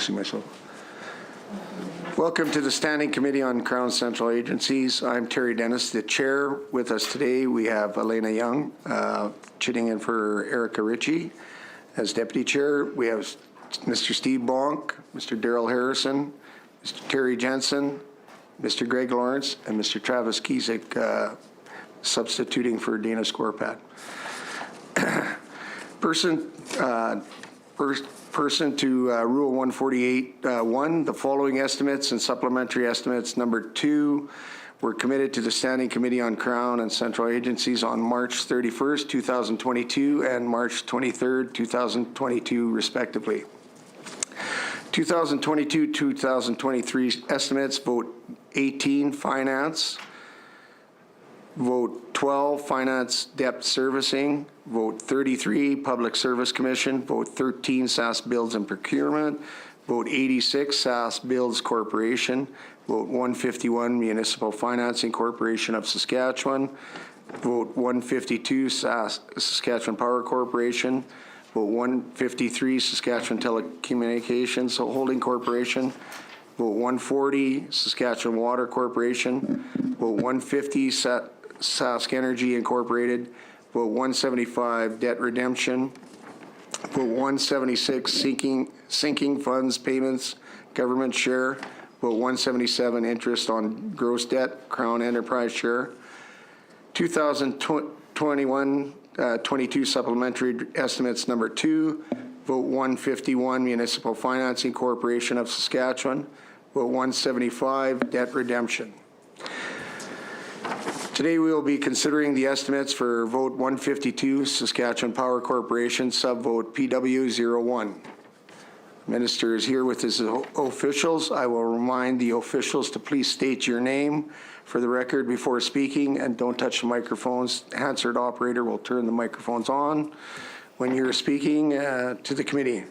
introducing myself. Welcome to the Standing Committee on Crown Central Agencies. I'm Terry Dennis, the chair. With us today, we have Elena Young, chitting in for Erica Ritchie as deputy chair. We have Mr. Steve Bonk, Mr. Daryl Harrison, Mr. Terry Jensen, Mr. Greg Lawrence, and Mr. Travis Kiesik, substituting for Dana Scorpat. Person to Rule 148.1, the following estimates and supplementary estimates. Number 2 were committed to the Standing Committee on Crown and Central Agencies on March 31st, 2022 and March 23rd, 2022, respectively. 2022-2023 estimates, vote 18, Finance. Vote 12, Finance Debt Servicing. Vote 33, Public Service Commission. Vote 13, SAS Builds and Procurement. Vote 86, SAS Builds Corporation. Vote 151, Municipal Financing Corporation of Saskatchewan. Vote 152, Saskatchewan Power Corporation. Vote 153, Saskatchewan Telecommunications Holding Corporation. Vote 140, Saskatchewan Water Corporation. Vote 150, Sask Energy Incorporated. Vote 175, Debt Redemption. Vote 176, Sinking Funds Payments Government Share. Vote 177, Interest on Gross Debt Crown Enterprise Share. 2021-22 Supplementary Estimates Number 2. Vote 151, Municipal Financing Corporation of Saskatchewan. Vote 175, Debt Redemption. Today we will be considering the estimates for Vote 152, Saskatchewan Power Corporation, subvote PW01. Minister is here with his officials. I will remind the officials to please state your name for the record before speaking, and don't touch the microphones. Hansard operator will turn the microphones on when you're speaking to the committee.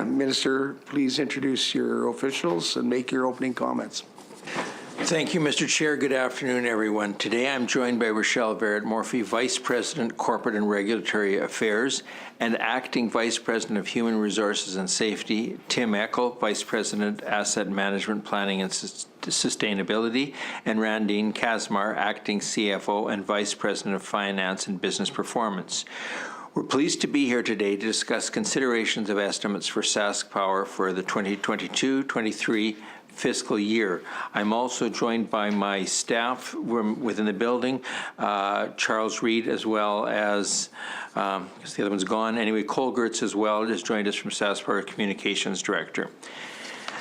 Minister, please introduce your officials and make your opening comments. Thank you, Mr. Chair. Good afternoon, everyone. Today I'm joined by Rochelle Barrett-Morphy, Vice President, Corporate and Regulatory Affairs, and Acting Vice President of Human Resources and Safety, Tim Eckel, Vice President, Asset Management, Planning and Sustainability, and Randine Kazmar, Acting CFO and Vice President of Finance and Business Performance. We're pleased to be here today to discuss considerations of estimates for Sask Power for the 2022-23 fiscal year. I'm also joined by my staff within the building, Charles Reed, as well as, I guess the other one's gone. Anyway, Cole Gertz as well has joined us from Sask Power Communications Director.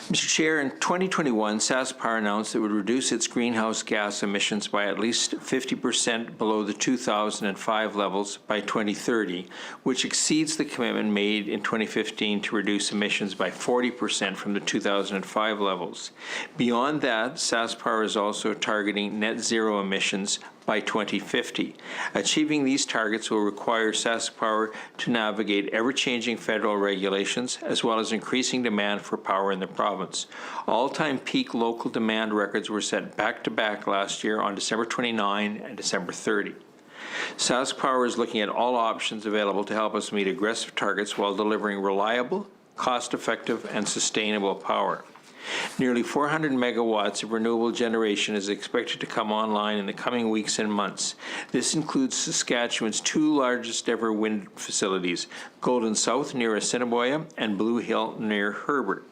Mr. Chair, in 2021, Sask Power announced it would reduce its greenhouse gas emissions by at least 50% below the 2005 levels by 2030, which exceeds the commitment made in 2015 to reduce emissions by 40% from the 2005 levels. Beyond that, Sask Power is also targeting net zero emissions by 2050. Achieving these targets will require Sask Power to navigate ever-changing federal regulations as well as increasing demand for power in the province. All-time peak local demand records were set back-to-back last year on December 29 and December 30. Sask Power is looking at all options available to help us meet aggressive targets while delivering reliable, cost-effective, and sustainable power. Nearly 400 megawatts of renewable generation is expected to come online in the coming weeks and months. This includes Saskatchewan's 2 largest ever wind facilities, Golden South near Assiniboia and Blue Hill near Herbert.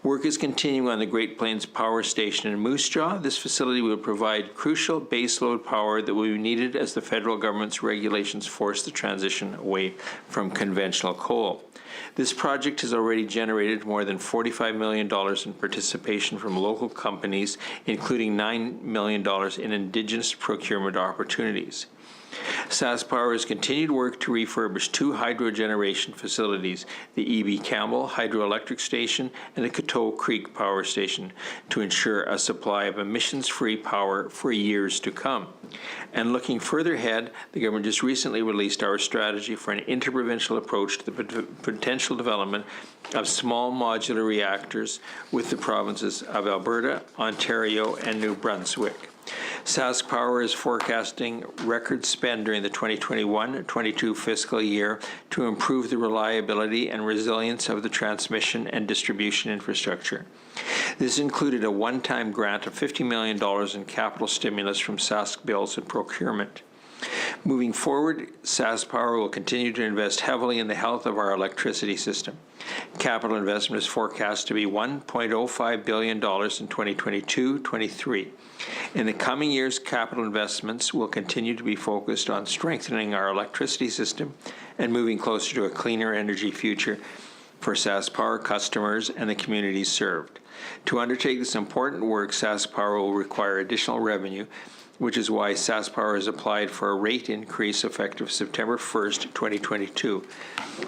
Work is continuing on the Great Plains Power Station in Moose Jaw. This facility will provide crucial baseload power that will be needed as the federal government's regulations force the transition away from conventional coal. This project has already generated more than $45 million in participation from local companies, including $9 million in Indigenous procurement opportunities. Sask Power has continued work to refurbish 2 hydro generation facilities, the E.B. Campbell Hydroelectric Station and the Coteau Creek Power Station, to ensure a supply of emissions-free power for years to come. And looking further ahead, the government just recently released our strategy for an interprovincial approach to the potential development of small modular reactors with the provinces of Alberta, Ontario, and New Brunswick. Sask Power is forecasting record spend during the 2021-22 fiscal year to improve the reliability and resilience of the transmission and distribution infrastructure. This included a one-time grant of $50 million in capital stimulus from Sask Bills and Procurement. Moving forward, Sask Power will continue to invest heavily in the health of our electricity system. Capital investment is forecast to be $1.05 billion in 2022-23. In the coming years, capital investments will continue to be focused on strengthening our electricity system and moving closer to a cleaner energy future for Sask Power customers and the communities served. To undertake this important work, Sask Power will require additional revenue, which is why Sask Power has applied for a rate increase effective September 1st, 2022.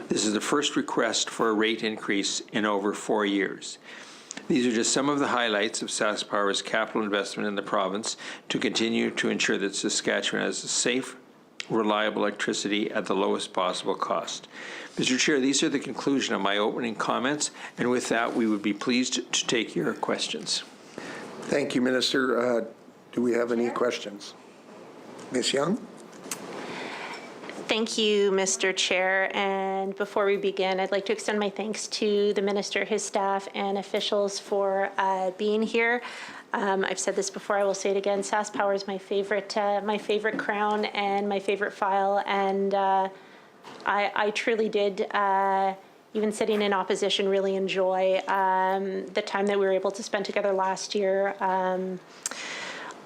This is the first request for a rate increase in over 4 years. These are just some of the highlights of Sask Power's capital investment in the province to continue to ensure that Saskatchewan has safe, reliable electricity at the lowest possible cost. Mr. Chair, these are the conclusion of my opening comments, and with that, we would be pleased to take your questions. Thank you, Minister. Do we have any questions? Ms. Young? Thank you, Mr. Chair. And before we begin, I'd like to extend my thanks to the Minister, his staff, and officials for being here. I've said this before, I will say it again, Sask Power is my favorite crown and my favorite file. And I truly did, even sitting in opposition, really enjoy the time that we were able to spend together last year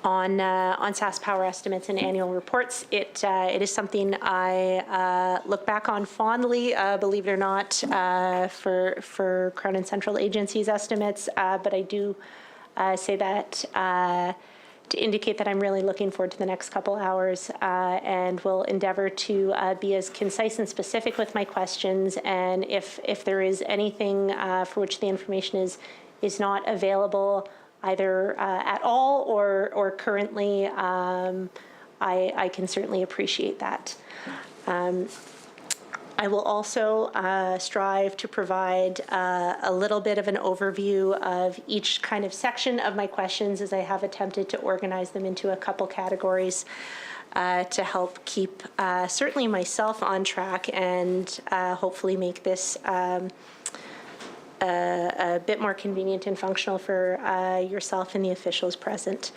on Sask Power estimates and annual reports. It is something I look back on fondly, believe it or not, for Crown and Central Agencies estimates, but I do say that to indicate that I'm really looking forward to the next couple hours and will endeavor to be as concise and specific with my questions, and if there is anything for which the information is not available either at all or currently, I can certainly appreciate that. I will also strive to provide a little bit of an overview of each kind of section of my questions, as I have attempted to organize them into a couple categories to help keep certainly myself on track and hopefully make this a bit more convenient and functional for yourself and the officials present.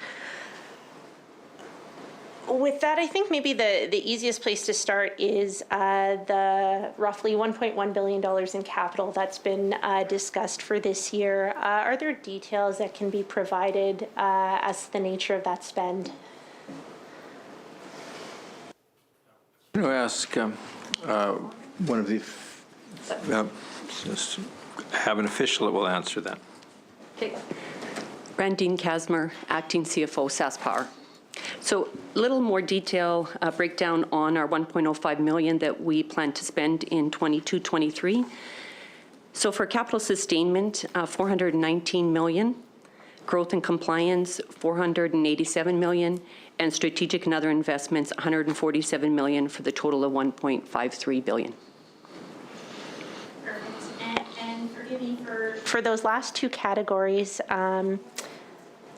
With that, I think maybe the easiest place to start is the roughly $1.1 billion in capital that's been discussed for this year. Are there details that can be provided as to the nature of that spend? I'm going to ask one of the have an official that will answer that. Okay. Randine Kasmer, Acting CFO, Sask Power. So a little more detail breakdown on our $1.05 million that we plan to spend in 22-23. So for capital sustainment, $419 million, growth and compliance, $487 million, and strategic and other investments, $147 million, for the total of $1.53 billion. Perfect. And forgive me for those last two categories.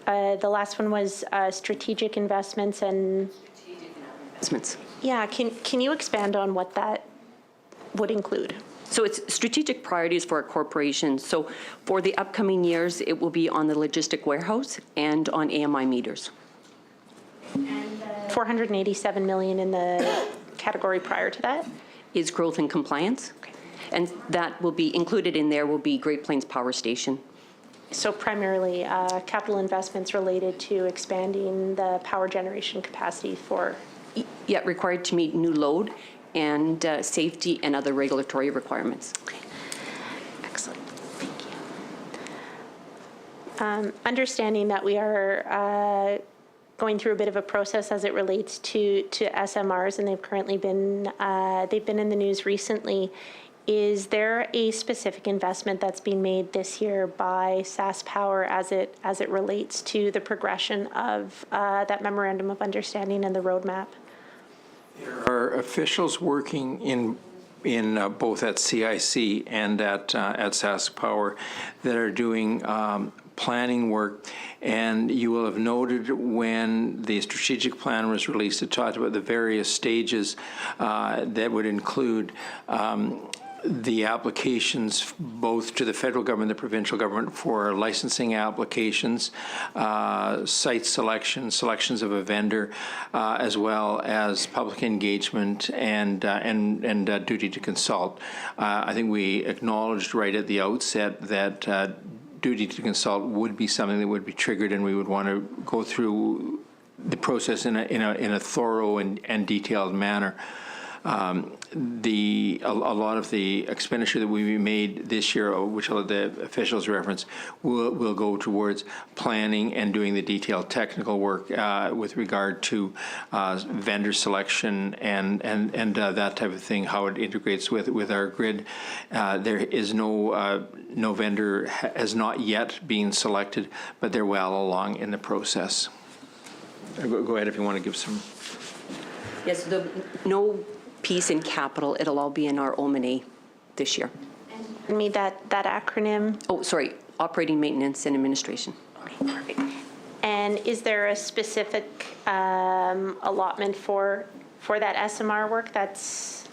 The last one was strategic investments and Investments. Yeah, can you expand on what that would include? So it's strategic priorities for our corporation. So for the upcoming years, it will be on the logistic warehouse and on AMI meters. And $487 million in the category prior to that? Is growth and compliance. Okay. And that will be included in there will be Great Plains Power Station. So primarily capital investments related to expanding the power generation capacity for? Yet required to meet new load and safety and other regulatory requirements. Okay. Excellent. Thank you. Understanding that we are going through a bit of a process as it relates to SMRs, and they've currently been in the news recently. Is there a specific investment that's being made this year by Sask Power as it relates to the progression of that memorandum of understanding and the roadmap? There are officials working in both at CIC and at Sask Power that are doing planning work, and you will have noted when the strategic plan was released, it talked about the various stages that would include the applications both to the federal government and the provincial government for licensing applications, site selections of a vendor, as well as public engagement and duty to consult. I think we acknowledged right at the outset that duty to consult would be something that would be triggered, and we would want to go through the process in a thorough and detailed manner. A lot of the expenditure that we made this year, which the officials reference, will go towards planning and doing the detailed technical work with regard to vendor selection and that type of thing, how it integrates with our grid. There is no vendor has not yet been selected, but they're well along in the process. Go ahead if you want to give some. Yes, no piece in capital. It'll all be in our OM&A this year. Give me that acronym. Oh, sorry, operating, maintenance, and administration. Okay, perfect. And is there a specific allotment for that SMR work? That's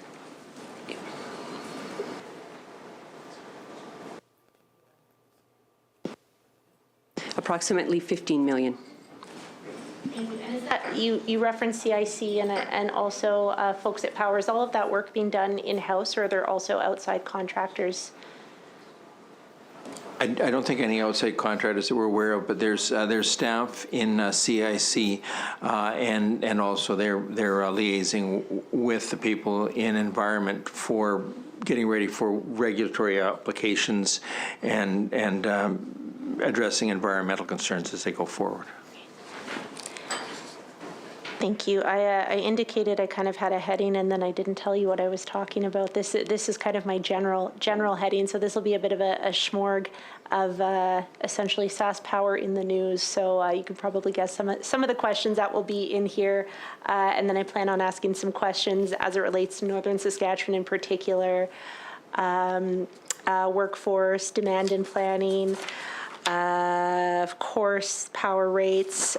approximately 15 million. you referenced CIC and also folks at Power. Is all of that work being done in-house, or are there also outside contractors? I don't think any outside contractors that we're aware of, but there's staff in CIC, and also they're liaising with the people in environment for getting ready for regulatory applications and addressing environmental concerns as they go forward. Thank you. I indicated I kind of had a heading, and then I didn't tell you what I was talking about. This is kind of my general heading, so this will be a bit of a smorg of essentially SAS Power in the news. So you can probably guess some of the questions that will be in here, and then I plan on asking some questions as it relates to Northern Saskatchewan in particular, workforce, demand and planning, of course, power rates,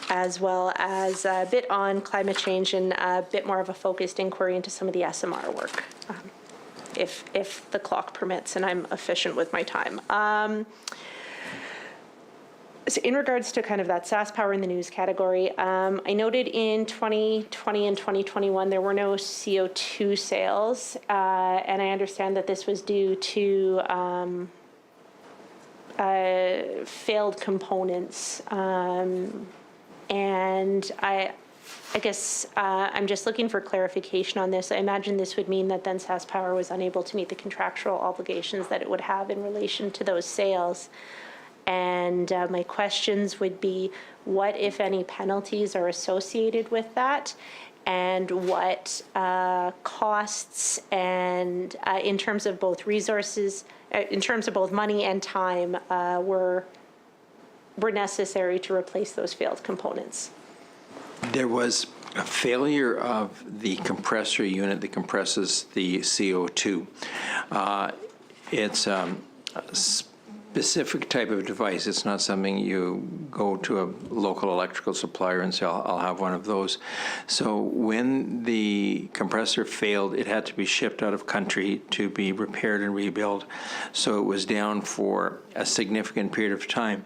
as well as a bit on climate change and a bit more of a focused inquiry into some of the SMR work, if the clock permits and I'm efficient with my time. So in regards to kind of that SAS Power in the news category, I noted in 2020 and 2021 there were no CO2 sales, and I understand that this was due to failed components. And I guess I'm just looking for clarification on this. I imagine this would mean that then SAS Power was unable to meet the contractual obligations that it would have in relation to those sales. And my questions would be, what, if any, penalties are associated with that? And what costs and in terms of both resources, in terms of both money and time, were necessary to replace those failed components? There was a failure of the compressor unit that compresses the CO2. It's a specific type of device. It's not something you go to a local electrical supplier and say, I'll have one of those. So when the compressor failed, it had to be shipped out of country to be repaired and rebuilt. So it was down for a significant period of time.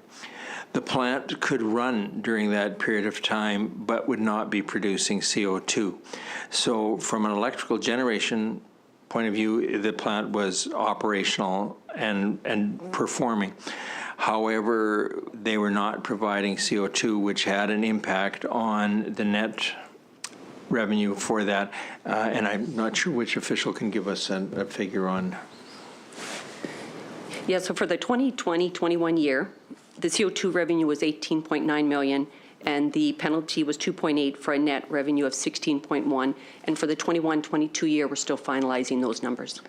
The plant could run during that period of time, but would not be producing CO2. So from an electrical generation point of view, the plant was operational and performing. However, they were not providing CO2, which had an impact on the net revenue for that. And I'm not sure which official can give us a figure on. Yeah, so for the 2020-21 year, the CO2 revenue was 18.9 million, and the penalty was 2.8 for a net revenue of 16.1. And for the 21-22 year, we're still finalizing those numbers.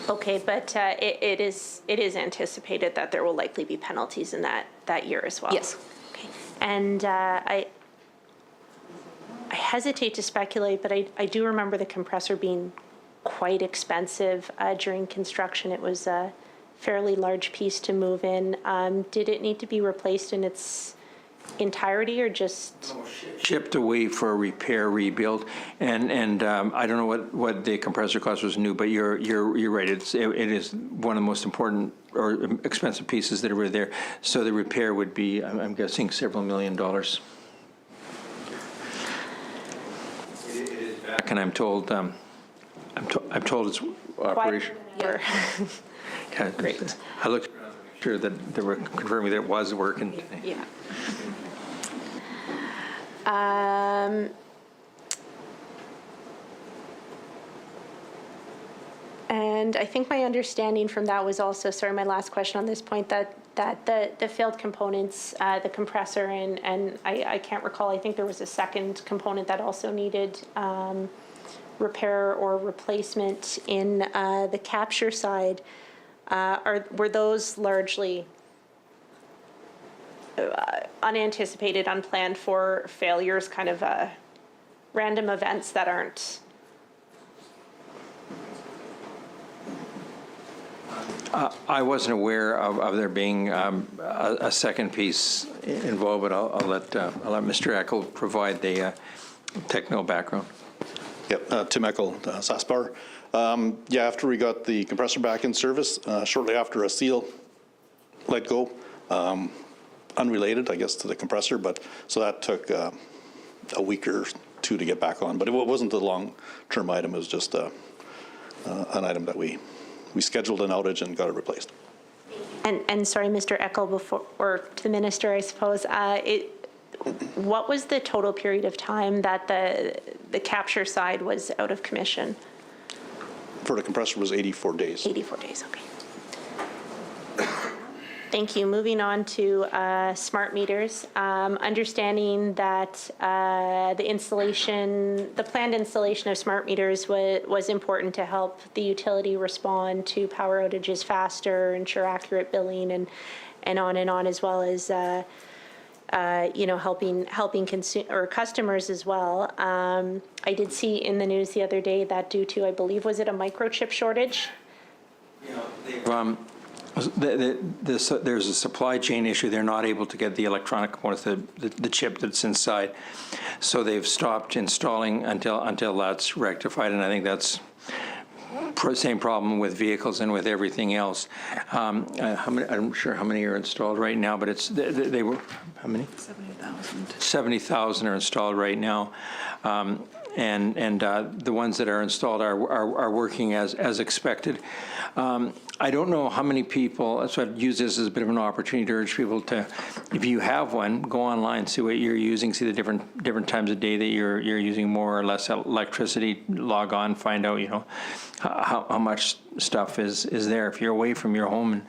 Okay, but it is anticipated that there will likely be penalties in that year as well. Yes. Okay, and I hesitate to speculate, but I do remember the compressor being quite expensive during construction. It was fairly large piece to move in. Did it need to be replaced in its entirety or just? Shipped away for a repair, rebuild, and I don't know what the compressor cost was new, but you're right. It is one of the most important or expensive pieces that are there. So the repair would be, I'm guessing, several $1 million. It is back, and I'm told it's operation. Yeah. Yeah, Great. I looked around to make sure that they were confirming that it was working today. Yeah. And I think my understanding from that was also, sorry, my last question on this point, that the failed components, the compressor, and I can't recall, I think there was a second component that also needed repair or replacement in the capture side. Were those largely unanticipated, unplanned for failures, kind of random events that aren't? I wasn't aware of there being a second piece involved, but I'll let Mr. Eckel provide the technical background. Yep, Tim Eckel, SaskPower. Yeah, after we got the compressor back in service, shortly after a seal let go, unrelated, I guess, to the compressor, but so that took a week or two to get back on. But it wasn't a long-term item. It was just an item that we scheduled an outage and got it replaced. And sorry, Mr. Eckel, before, or to the minister, I suppose, what was the total period of time that the capture side was out of commission? For the compressor was 84 days. 84 days, okay. Thank you. Moving on to smart meters. Understanding that the planned installation of smart meters was important to help the utility respond to power outages faster, ensure accurate billing, and on, as well as helping customers as well. I did see in the news the other day that due to, I believe, was it a microchip shortage? There's a supply chain issue. They're not able to get the electronic components, the chip that's inside. So they've stopped installing until that's rectified, and I think that's same problem with vehicles and with everything else. I'm not sure how many are installed right now, but they were, how many? 70,000. 70,000 are installed right now. And the ones that are installed are working as expected. I don't know how many people, so I've used this as a bit of an opportunity to urge people to, if you have one, go online, see what you're using, see the different times of day that you're using more or less electricity, log on, find out, how much stuff is there. If you're away from your home and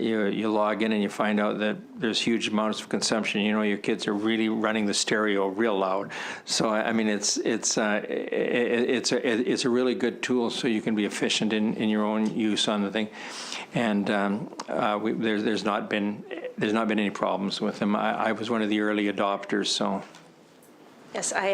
you log in and you find out that there's huge amounts of consumption, your kids are really running the stereo real loud. So I mean, it's a really good tool, so you can be efficient in your own use on the thing. And there's not been any problems with them. I was one of the early adopters, so. Yes, I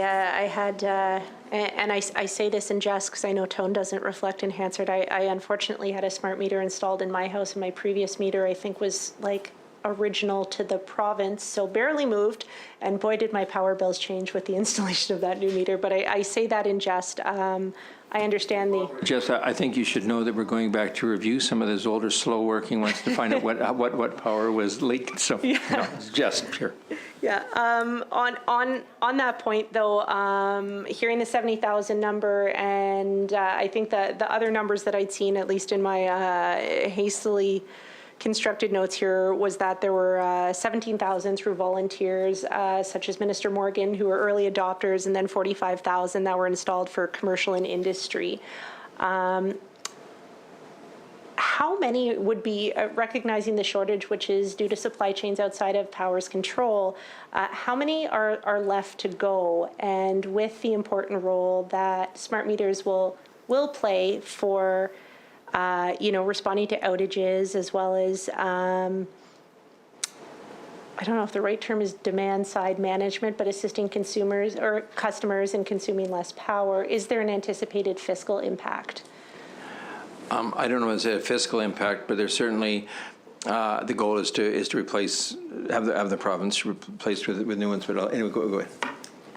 had, and I say this in jest because I know tone doesn't reflect in Hansard. I unfortunately had a smart meter installed in my house, and my previous meter, I think, was like original to the province, so barely moved, and boy, did my power bills change with the installation of that new meter. But I say that in jest. I understand the. Jess, I think you should know that we're going back to review some of those older, slow-working ones to find out what power was leaked. So, yeah. No, it's just sure. Yeah. On that point, though, hearing the 70,000 number, and I think that the other numbers that I'd seen, at least in my hastily constructed notes here, was that there were 17,000 through volunteers, such as Minister Morgan, who were early adopters, and then 45,000 that were installed for commercial and industry. How many would be, recognizing the shortage, which is due to supply chains outside of Power's control, how many are left to go? And with the important role that smart meters will play for responding to outages, as well as, I don't know if the right term is demand side management, but assisting consumers or customers in consuming less power, is there an anticipated fiscal impact? I don't know if it's a fiscal impact, but there's certainly, the goal is to replace, have the province replaced with new ones, but anyway, go ahead.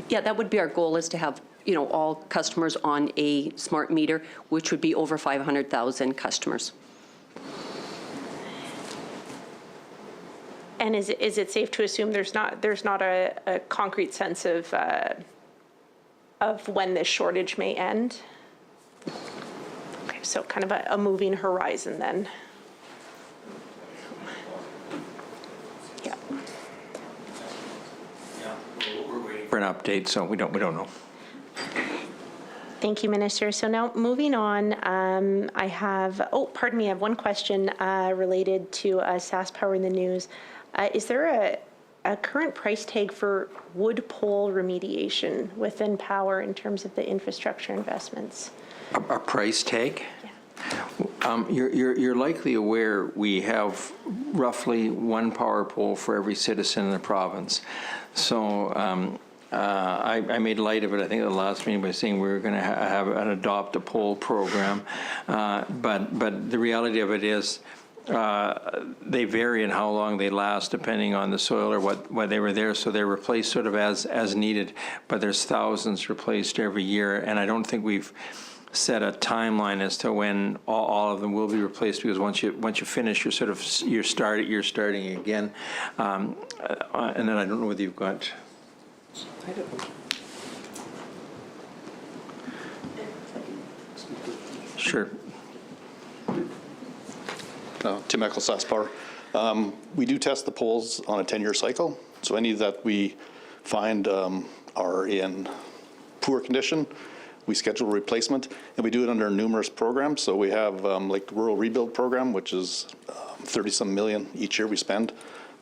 Yeah, that would be our goal, is to have, you know, all customers on a smart meter, which would be over 500,000 customers. And is it safe to assume there's not a concrete sense of when this shortage may end? Okay, so kind of a moving horizon then. Yeah. We're waiting for an update, so we don't know. Thank you, Minister. So now moving on, I have one question related to SAS Power in the news. Is there a current price tag for wood pole remediation within Power in terms of the infrastructure investments? A price tag? Yeah. You're likely aware we have roughly one power pole for every citizen in the province. So I made light of it, I think, at the last meeting by saying we were going to have an adopt a pole program. But the reality of it is they vary in how long they last depending on the soil or what they were there. So they're replaced sort of as needed, but there's thousands replaced every year. And I don't think we've set a timeline as to when all of them will be replaced, because once you finish, you're starting again. And then I don't know whether you've got. Sure. Tim Eckel, SAS Power. We do test the poles on a 10-year cycle. So any that we find are in poor condition, we schedule a replacement, and we do it under numerous programs. So we have like the Rural Rebuild Program, which is 30-some million each year we spend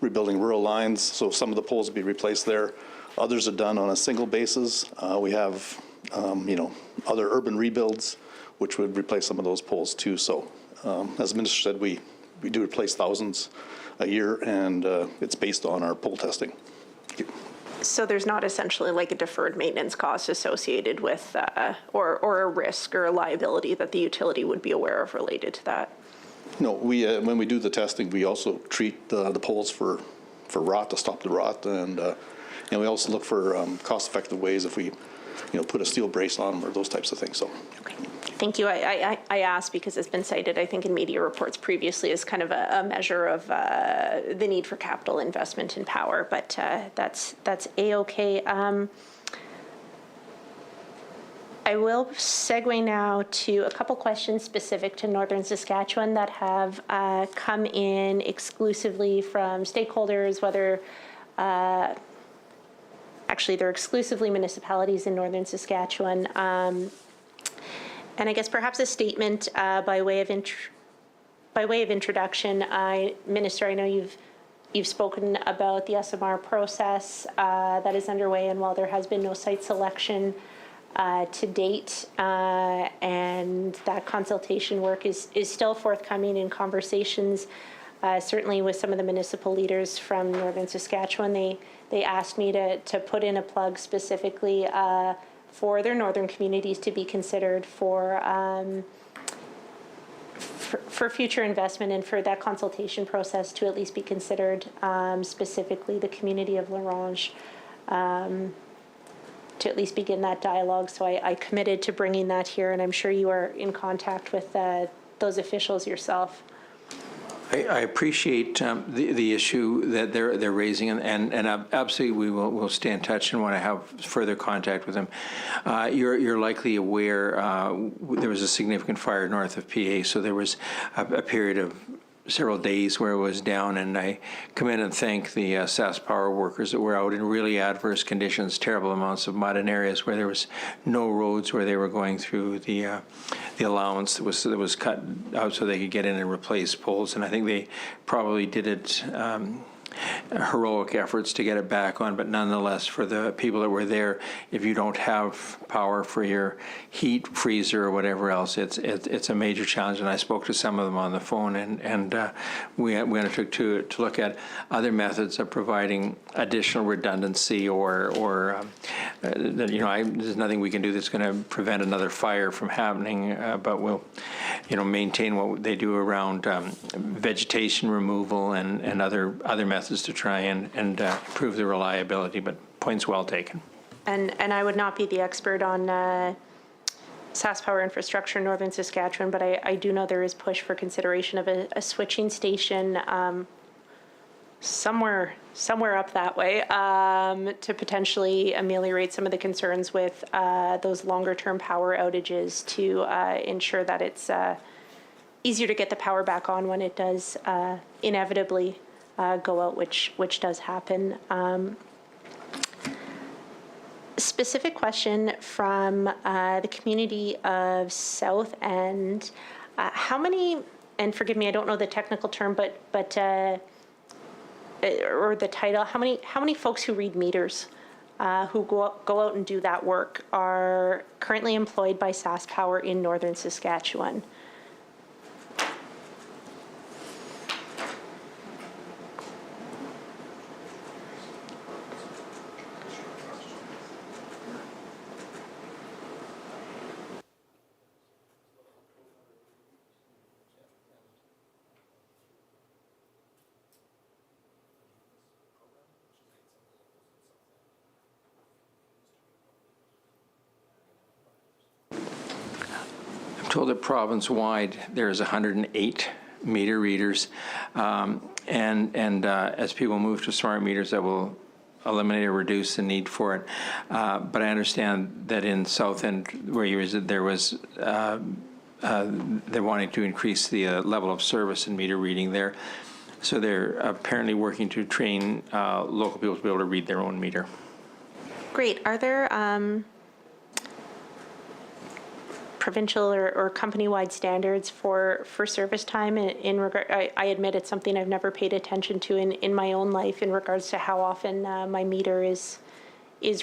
rebuilding rural lines. So some of the poles will be replaced there. Others are done on a single basis. We have, other urban rebuilds, which would replace some of those poles too. So as the minister said, we do replace thousands a year, and it's based on our pole testing. Thank you. So there's not essentially like a deferred maintenance cost associated with, or a risk or a liability that the utility would be aware of related to that? No, we when we do the testing, we also treat the poles for rot, to stop the rot, and we also look for cost-effective ways if we, put a steel brace on them or those types of things. So. Okay. Thank you. I asked because it's been cited, I think, in media reports previously as kind of a measure of the need for capital investment in power, but that's A-okay. I will segue now to a couple questions specific to Northern Saskatchewan that have come in exclusively from stakeholders, whether actually they're exclusively municipalities in Northern Saskatchewan. And I guess perhaps a statement by way of introduction. Minister, I know you've spoken about the SMR process that is underway, and while there has been no site selection to date, and that consultation work is still forthcoming in conversations, certainly with some of the municipal leaders from Northern Saskatchewan. They asked me to put in a plug specifically for their northern communities to be considered for future investment, and for that consultation process to at least be considered, specifically the community of L'Orange, to at least begin that dialogue. So I committed to bringing that here, and I'm sure you are in contact with those officials yourself. I appreciate the issue that they're raising, and absolutely we'll stay in touch and want to have further contact with them. You're likely aware there was a significant fire north of PA, so there was a period of several days where it was down, and I come in and thank the SAS Power workers that were out in really adverse conditions, terrible amounts of mud in areas where there was no roads, where they were going through the allowance that was cut out so they could get in and replace poles. And I think they probably did it heroic efforts to get it back on, but nonetheless, for the people that were there, if you don't have power for your heat, freezer, or whatever else, it's a major challenge. And I spoke to some of them on the phone, and we undertook to look at other methods of providing additional redundancy, or there's nothing we can do that's going to prevent another fire from happening, but we'll, maintain what they do around vegetation removal and other methods to try and improve the reliability. But points well taken. And I would not be the expert on SaskPower infrastructure in northern Saskatchewan, but I do know there is push for consideration of a switching station somewhere up that way to potentially ameliorate some of the concerns with those longer-term power outages, to ensure that it's easier to get the power back on when it does inevitably go out, which does happen. Specific question from the community of South End. How many, and forgive me, I don't know the technical term, but or the title, how many folks who read meters, who go out and do that work, are currently employed by SaskPower in northern Saskatchewan? I'm told that province-wide there's 108 meter readers, and as people move to smart meters, that will eliminate or reduce the need for it. But I understand that in South End, where you visit, there was they're wanting to increase the level of service in meter reading there. So they're apparently working to train local people to be able to read their own meter. Great. Are there provincial or company-wide standards for service time in regard? I admit it's something I've never paid attention to in my own life in regards to how often my meter is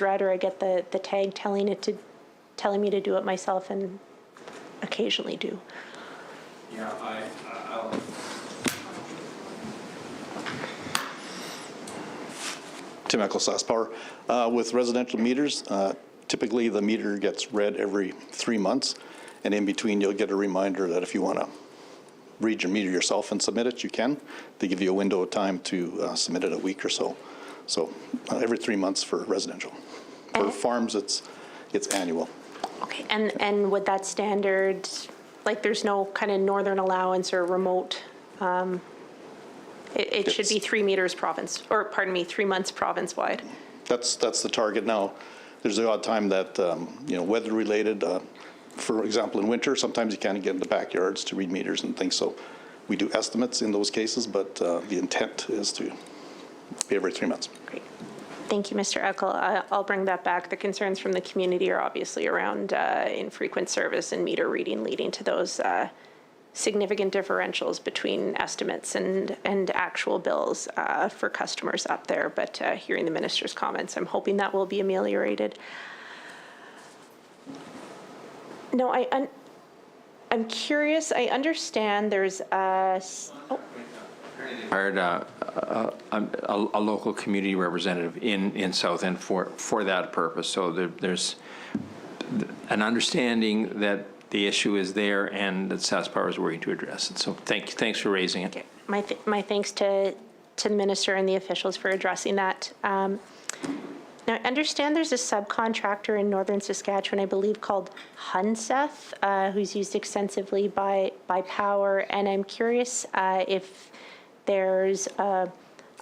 read, or I get the tag telling me to do it myself, and occasionally do. Yeah, I'll... Tim Eckel, SaskPower. With residential meters, typically the meter gets read every 3 months, and in between you'll get a reminder that if you want to read your meter yourself and submit it, you can. They give you a window of time to submit it a week or so. So every 3 months for residential. For farms, it's annual. Okay, and would that standard, like there's no kind of northern allowance or remote, it should be 3 meters province, or pardon me, 3 months province-wide? That's the target now. There's the odd time that, weather-related, for example, in winter, sometimes you can't get in the backyards to read meters and things, so we do estimates in those cases, but the intent is to be every 3 months. Great. Thank you, Mr. Eckel. I'll bring that back. The concerns from the community are obviously around infrequent service and meter reading, leading to those significant differentials between estimates and actual bills for customers up there. But hearing the minister's comments, I'm hoping that will be ameliorated. No, I'm curious. I understand there's hired a local community representative in South End for that purpose. So there's an understanding that the issue is there and that SaskPower is working to address it. So thanks for raising it. Okay. My thanks to the minister and the officials for addressing that. Now, I understand there's a subcontractor in northern Saskatchewan, I believe, called Hunseth, who's used extensively by Power, and I'm curious if there's a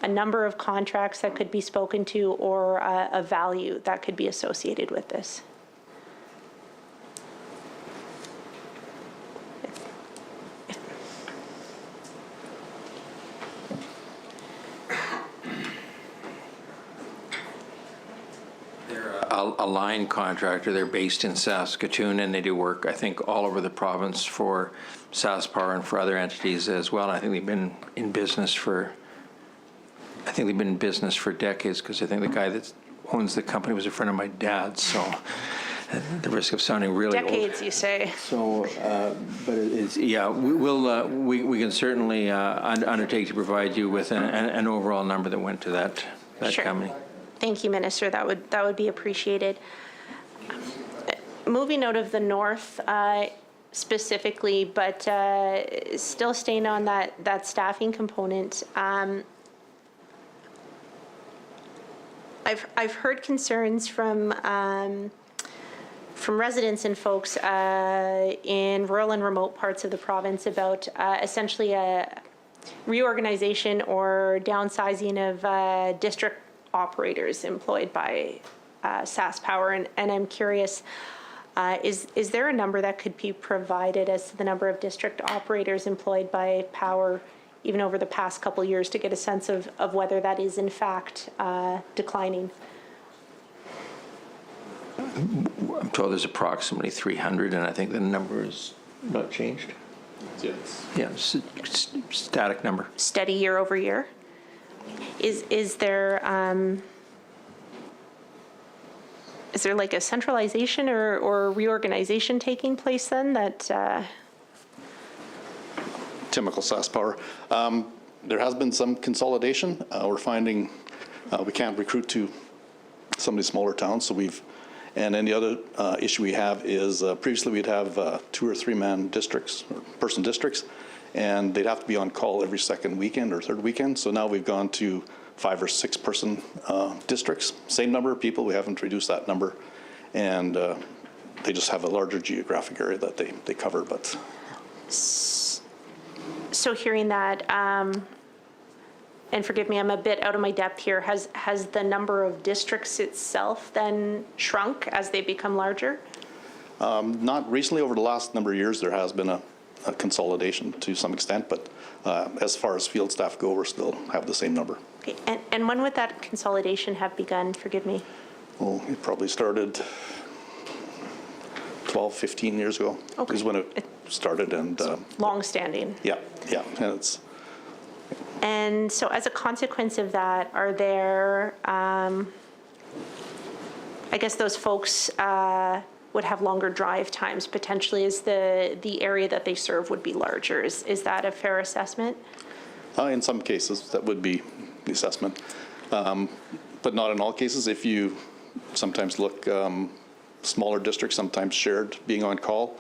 number of contracts that could be spoken to, or a value that could be associated with this. A line contractor. They're based in Saskatoon, and they do work, I think, all over the province for SaskPower and for other entities as well. And I think they've been in business for, I I think they've been in business for decades, because I think the guy that owns the company was a friend of my dad's, so at the risk of sounding really old. Decades, you say? So, but it's, yeah, we can certainly undertake to provide you with an overall number that went to that Sure. company. Thank you, Minister. That would be appreciated. Moving out of the north specifically, but still staying on that staffing component. I've heard concerns from residents and folks in rural and remote parts of the province about essentially a reorganization or downsizing of district operators employed by SaskPower, and I'm curious, is there a number that could be provided as to the number of district operators employed by Power even over the past couple years to get a sense of whether that is in fact declining? I'm told there's approximately 300, and I think the number is not changed. Yes. Yeah, static number. Steady year over year? Is there like a centralization or reorganization taking place then that? Typical SaskPower. There has been some consolidation. We're finding we can't recruit to some of these smaller towns, so and then the other issue we have is previously we'd have 2 or 3 man districts, or person districts, and they'd have to be on call every second weekend or third weekend. So now we've gone to 5 or 6 person districts, same number of people. We haven't reduced that number, and they just have a larger geographic area that they cover. But So hearing that, and forgive me, I'm a bit out of my depth here, has the number of districts itself then shrunk as they become larger? not recently. Over the last number of years, there has been a consolidation to some extent, but as far as field staff go, we still have the same number. Okay. And when would that consolidation have begun? Forgive me. Well, it probably started 12, 15 years ago. Okay. Is when it started, and Long-standing. yeah, and it's And so as a consequence of that, are there, I guess those folks would have longer drive times potentially as the area that they serve would be larger. Is that a fair assessment? in some cases that would be the assessment, but not in all cases. If you sometimes look, smaller districts sometimes shared being on call,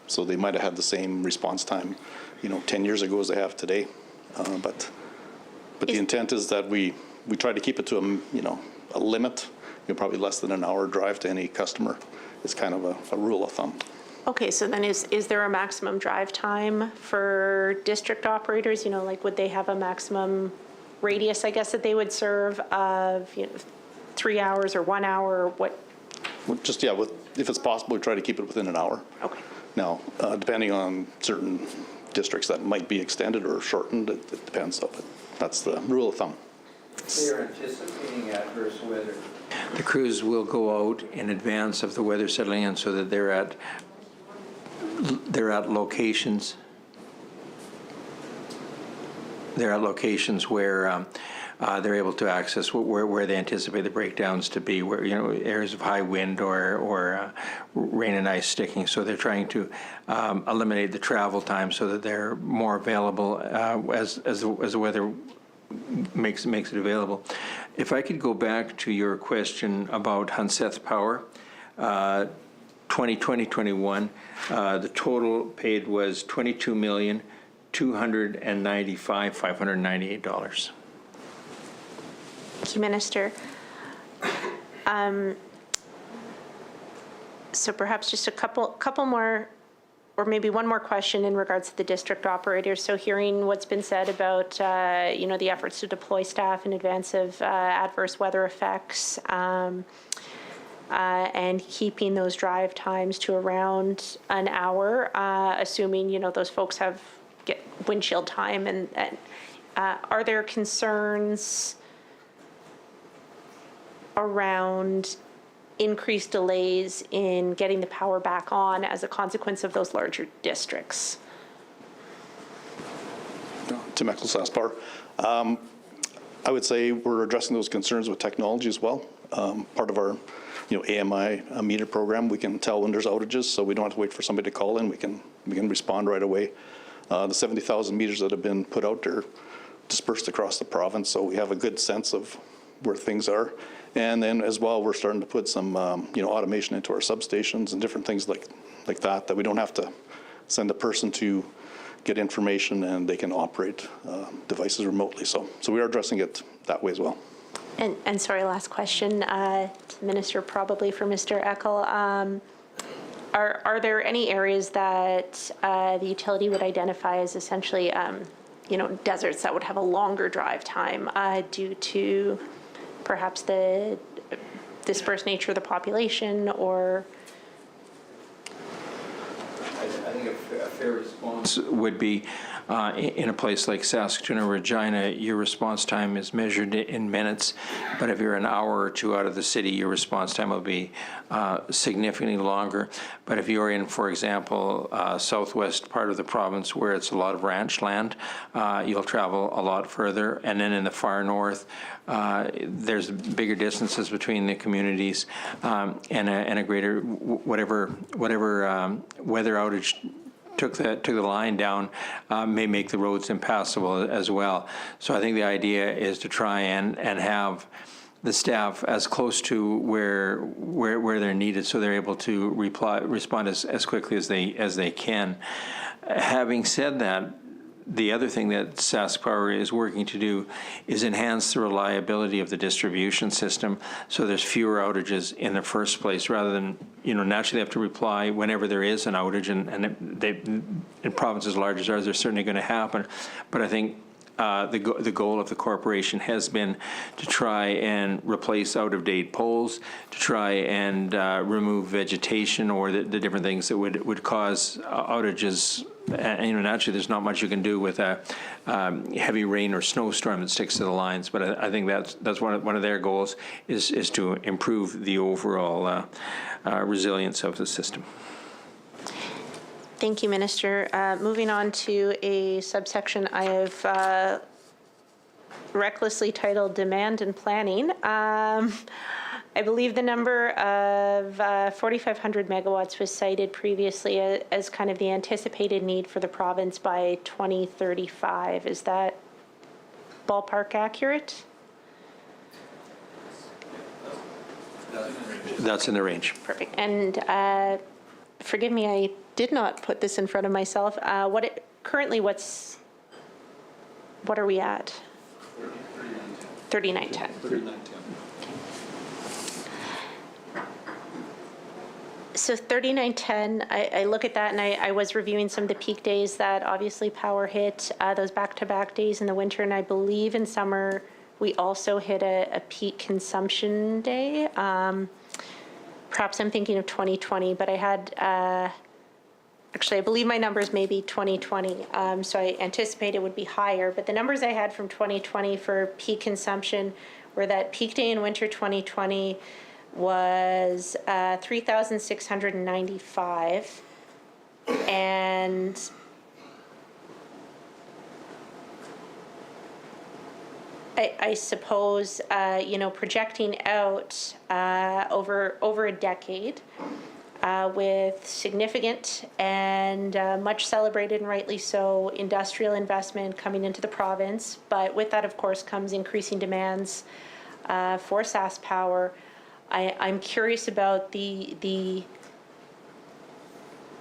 so they might have had the same response time, 10 years ago as they have today. But the intent is that we try to keep it to a limit, probably less than an hour drive to any customer. It's kind of a rule of thumb. Okay, so then is there a maximum drive time for district operators? Like would they have a maximum radius, I guess, that they would serve of 3 hours or 1 hour or what? Well, just, if it's possible, we try to keep it within an hour. Okay. Now, depending on certain districts, that might be extended or shortened. It depends, but that's the rule of thumb. They are anticipating adverse weather. The crews will go out in advance of the weather settling in so that they're at locations. They're at locations where they're able to access where they anticipate the breakdowns to be, where areas of high wind or rain and ice sticking. So they're trying to eliminate the travel time so that they're more available as the weather makes it available. If I could go back to your question about Hunseth Power, 2020-21, the total paid was $22,295,598. Thank you, Minister. So perhaps just a couple more, or maybe one more question in regards to the district operators. So hearing what's been said about, the efforts to deploy staff in advance of adverse weather effects, and keeping those drive times to around an hour, assuming, those folks get windshield time. And are there concerns around increased delays in getting the power back on as a consequence of those larger districts? Temecula SaskPower. I would say we're addressing those concerns with technology as well. Part of our, AMI meter program, we can tell when there's outages, so we don't have to wait for somebody to call in. We can respond right away. The 70,000 meters that have been put out there dispersed across the province, so we have a good sense of where things are. And then as well, we're starting to put some, automation into our substations and different things like that we don't have to send a person to get information, and they can operate devices remotely. So we are addressing it that way as well. And sorry, last question to the Minister, probably for Mr. Eckel. Are there any areas that the utility would identify as essentially, deserts that would have a longer drive time due to perhaps the dispersed nature of the population, or? I think a fair response would be in a place like Saskatoon or Regina, your response time is measured in minutes, but if you're an hour or two out of the city, your response time will be significantly longer. But if you're in, for example, southwest part of the province where it's a lot of ranch land, you'll travel a lot further. And then in the far north, there's bigger distances between the communities, and a greater whatever weather outage took the line down may make the roads impassable as well. So I think the idea is to try and have the staff as close to where they're needed, so they're able to respond as quickly as they can. Having said that, the other thing that SaskPower is working to do is enhance the reliability of the distribution system, so there's fewer outages in the first place, rather than, naturally they have to reply whenever there is an outage, and in provinces large as ours, they're certainly going to happen. But I think the goal of the corporation has been to try and replace out-of-date poles, to try and remove vegetation or the different things that would cause outages. And naturally, there's not much you can do with a heavy rain or snowstorm that sticks to the lines. But I think that's one of their goals is to improve the overall resilience of the system. Thank you, Minister. Moving on to a subsection I have recklessly titled Demand and Planning. I believe the number of 4,500 megawatts was cited previously as kind of the anticipated need for the province by 2035. Is that ballpark accurate? That's in the range. Perfect. And forgive me, I did not put this in front of myself. What are we at? 3910. 3910. So 3910, I look at that, and I was reviewing some of the peak days that obviously power hit, those back-to-back days in the winter, and I believe in summer we also hit a peak consumption day. Perhaps I'm thinking of 2020, but I had, actually I believe my numbers may be 2020, so I anticipate it would be higher, but the numbers I had from 2020 for peak consumption were that peak day in winter 2020 was 3,695, and I suppose, projecting out over a decade with significant and much celebrated, and rightly so, industrial investment coming into the province, but with that, of course, comes increasing demands for SaskPower. I'm curious about the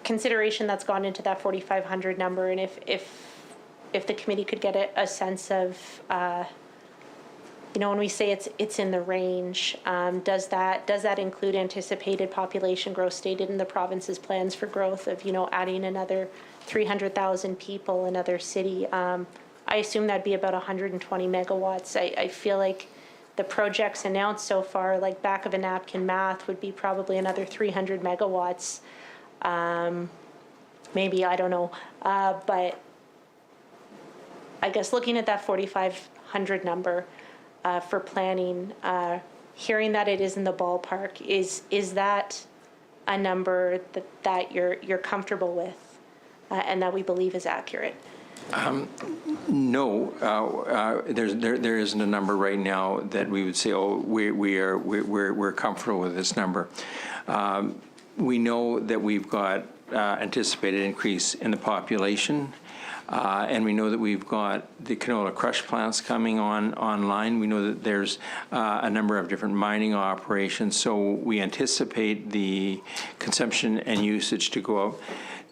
consideration that's gone into that 4,500 number, and if the committee could get a sense of, when we say it's in the range, does that include anticipated population growth stated in the province's plans for growth of adding another 300,000 people, another city? I assume that'd be about 120 megawatts. I feel like the projects announced so far, like back of a napkin math, would be probably another 300 megawatts. Maybe, I don't know. But I guess looking at that 4,500 number for planning, hearing that it is in the ballpark, is that a number that you're comfortable with and that we believe is accurate? No, there isn't a number right now that we would say, oh, we're comfortable with this number. We know that we've got anticipated increase in the population, and we know that we've got the canola crush plants coming online. We know that there's a number of different mining operations, so we anticipate the consumption and usage to go up.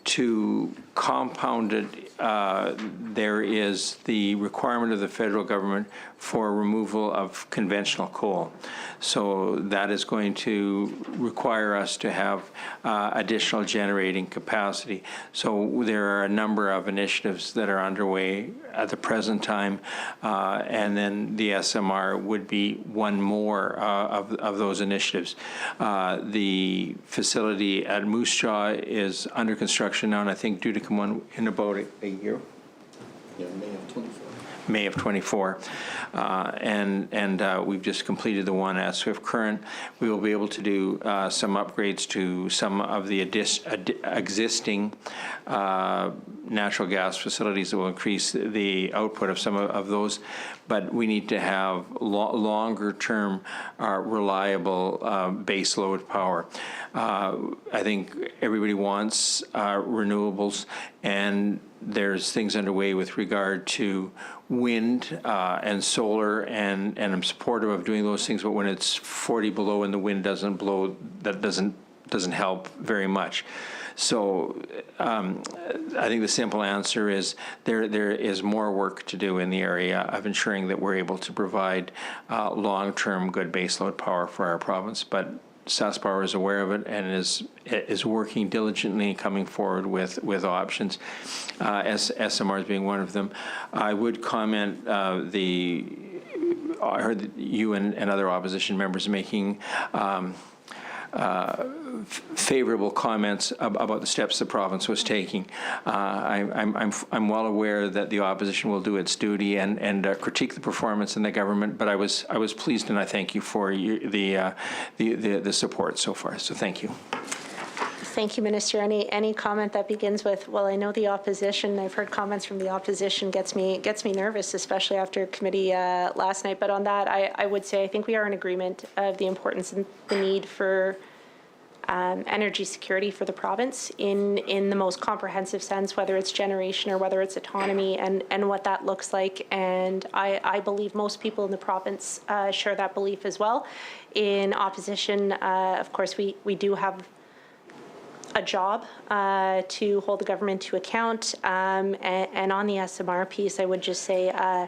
To compound it, there is the requirement of the federal government for removal of conventional coal. So that is going to require us to have additional generating capacity. So there are a number of initiatives that are underway at the present time, and then the SMR would be one more of those initiatives. The facility at Moose Jaw is under construction now, and I think due to come on in about a year. Yeah, May of 24. May of 24. And we've just completed the one at Swift Current. We will be able to do some upgrades to some of the existing natural gas facilities that will increase the output of some of those. But we need to have longer-term, reliable base load power. I think everybody wants renewables, and there's things underway with regard to wind and solar, and I'm supportive of doing those things, but when it's 40 below and the wind doesn't blow, that doesn't help very much. So I think the simple answer is there is more work to do in the area of ensuring that we're able to provide long-term good baseload power for our province, but SaskPower is aware of it and is working diligently, coming forward with options, SMRs being one of them. I would comment I heard you and other opposition members making favorable comments about the steps the province was taking. I'm well aware that the opposition will do its duty and critique the performance in the government, but I was pleased, and I thank you for the support so far. So thank you. Thank you, Minister. Any comment that begins with, well, I know the opposition, I've heard comments from the opposition, gets me nervous, especially after committee last night. But on that, I would say I think we are in agreement of the importance and the need for energy security for the province in the most comprehensive sense, whether it's generation or whether it's autonomy, and what that looks like. And I believe most people in the province share that belief as well. In opposition, of course, we do have a job to hold the government to account. And on the SMR piece, I would just say, I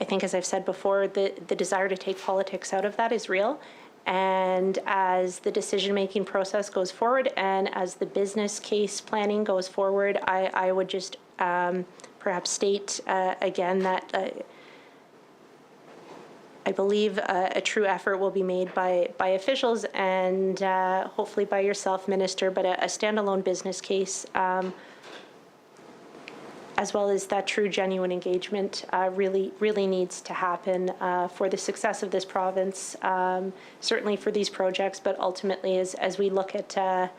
think, as I've said before, the desire to take politics out of that is real. And as the decision-making process goes forward and as the business case planning goes forward, I would just perhaps state again that I believe a true effort will be made by officials and hopefully by yourself, Minister, but a standalone business case, as well as that true, genuine engagement really needs to happen for the success of this province, certainly for these projects, but ultimately as we look at a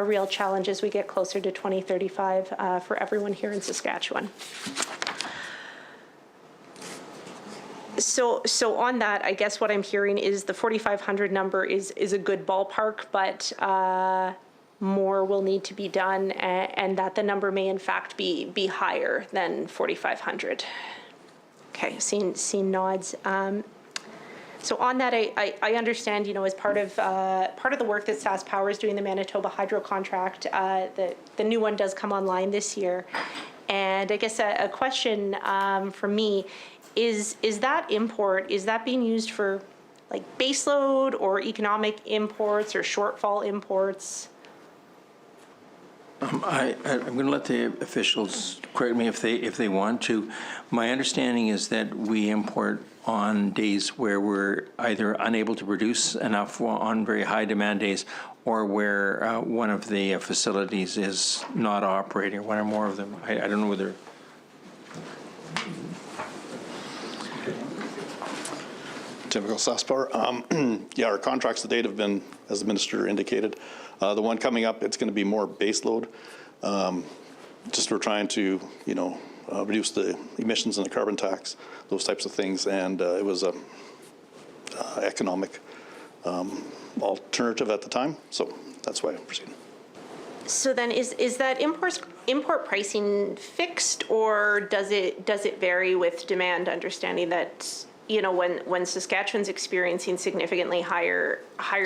real challenge as we get closer to 2035 for everyone here in Saskatchewan. So on that, I guess what I'm hearing is the 4,500 number is a good ballpark, but more will need to be done, and that the number may in fact be higher than 4,500. Okay, seen nods. So on that, I understand, as part of the work that SaskPower is doing, the Manitoba Hydro contract, the new one does come online this year, and I guess a question from me is that import, is that being used for like baseload or economic imports or shortfall imports? I'm going to let the officials correct me if they want to. My understanding is that we import on days where we're either unable to produce enough on very high demand days, or where one of the facilities is not operating, one or more of them. I don't know whether. Typical SaskPower. Yeah, our contracts to date have been, as the minister indicated. The one coming up, it's going to be more base load. Just we're trying to, reduce the emissions and the carbon tax, those types of things, and it was a economic alternative at the time, so that's why I'm proceeding. So then is that import pricing fixed, or does it vary with demand, understanding that, you know, when Saskatchewan's experiencing significantly higher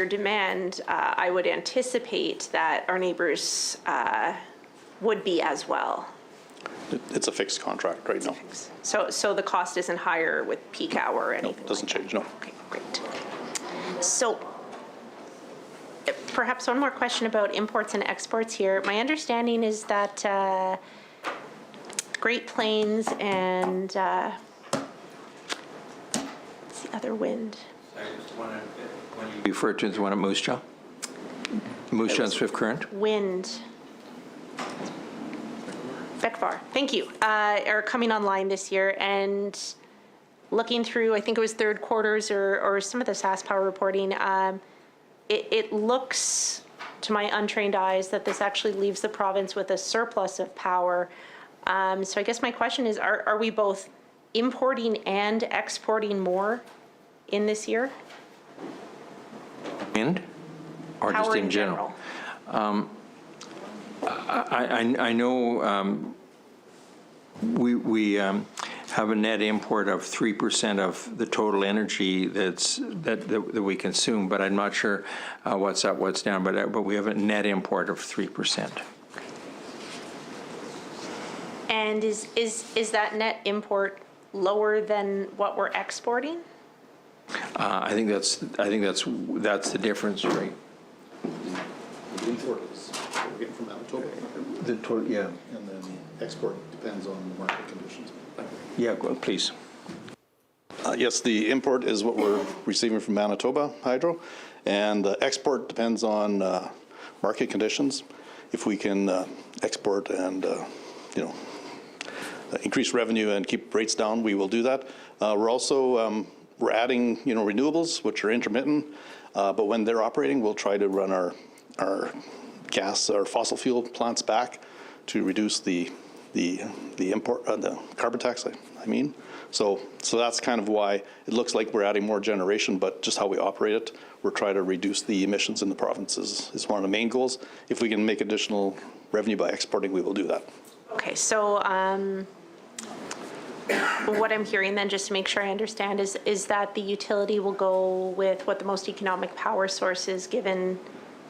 demand, I would anticipate that our neighbors would be as well. It's a fixed contract right now. So the cost isn't higher with peak hour or anything? No, it doesn't like change, that? no. Okay, great. So perhaps one more question about imports and exports here. My understanding is that Great Plains and what's the other wind? When you refer to the one at Moose Jaw? Moose Jaw and Swift Current? Wind. Beckvar, thank you, are coming online this year, and looking through, I think it was third quarters or some of the SAS Power reporting, it looks to my untrained eyes that this actually leaves the province with a surplus of power. So I guess my question is, are we both importing and exporting more in this year? Wind? Or just Power in general? I know we have a net import of 3% of the total energy that we consume, but I'm not sure what's up, what's down, but we have a net import of 3%. And is that net import lower than what we're exporting? I think that's the difference, right? The import is what we're getting from Manitoba, The total, yeah. and then export depends on the market conditions. Yeah, go, please. Yes, the import is what we're receiving from Manitoba Hydro, and the export depends on market conditions. If we can export and increase revenue and keep rates down, we will do that. We're also we're adding renewables, which are intermittent, but when they're operating, we'll try to run our gas or fossil fuel plants back to reduce the import the carbon tax. I mean, so that's kind of why it looks like we're adding more generation, but just how we operate it, we're trying to reduce the emissions in the province is one of the main goals. If we can make additional revenue by exporting, we will do that. Okay, so what I'm hearing then, just to make sure I understand, is that the utility will go with what the most economic power source is given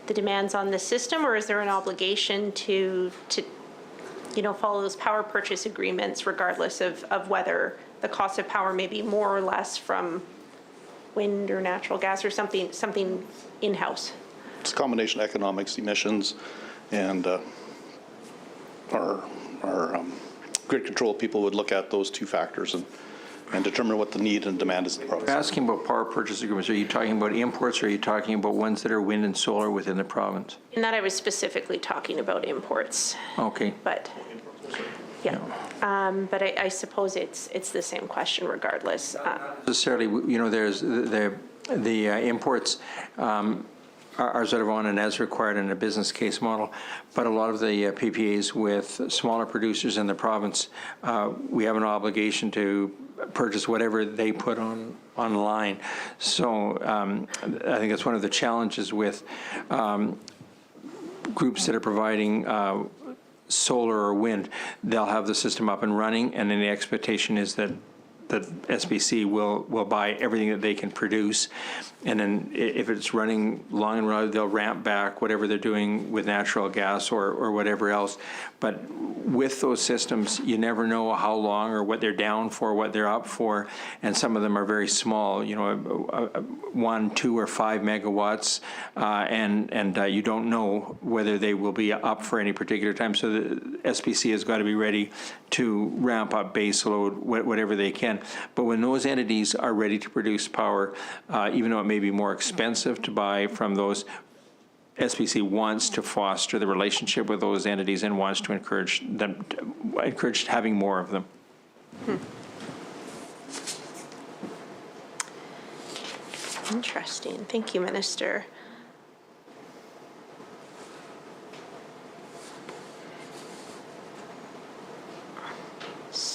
the demands on the system, or is there an obligation to follow those power purchase agreements regardless of whether the cost of power may be more or less from wind or natural gas or something in-house? It's a combination of economics, emissions, and our grid control people would look at those two factors and determine what the need and demand is in the province. Asking about power purchase agreements, are you talking about imports, or are you talking about ones that are wind and solar within the province? In that I was specifically talking about imports, Okay. but yeah. But I suppose it's the same question regardless. Necessarily, there's the imports are sort of on an as required in a business case model, but a lot of the PPAs with smaller producers in the province, we have an obligation to purchase whatever they put online. So I think that's one of the challenges with groups that are providing solar or wind. They'll have the system up and running, and then the expectation is that SBC will buy everything that they can produce, and then if it's running long and run, they'll ramp back whatever they're doing with natural gas or whatever else. But with those systems, you never know how long or what they're down for, what they're up for, and some of them are very small, 1, 2, or 5 megawatts, and you don't know whether they will be up for any particular time. So the SPC has got to be ready to ramp up base load, whatever they can. But when those entities are ready to produce power, even though it may be more expensive to buy from those, SPC wants to foster the relationship with those entities and wants to encourage having more of them. Interesting. Thank you, Minister.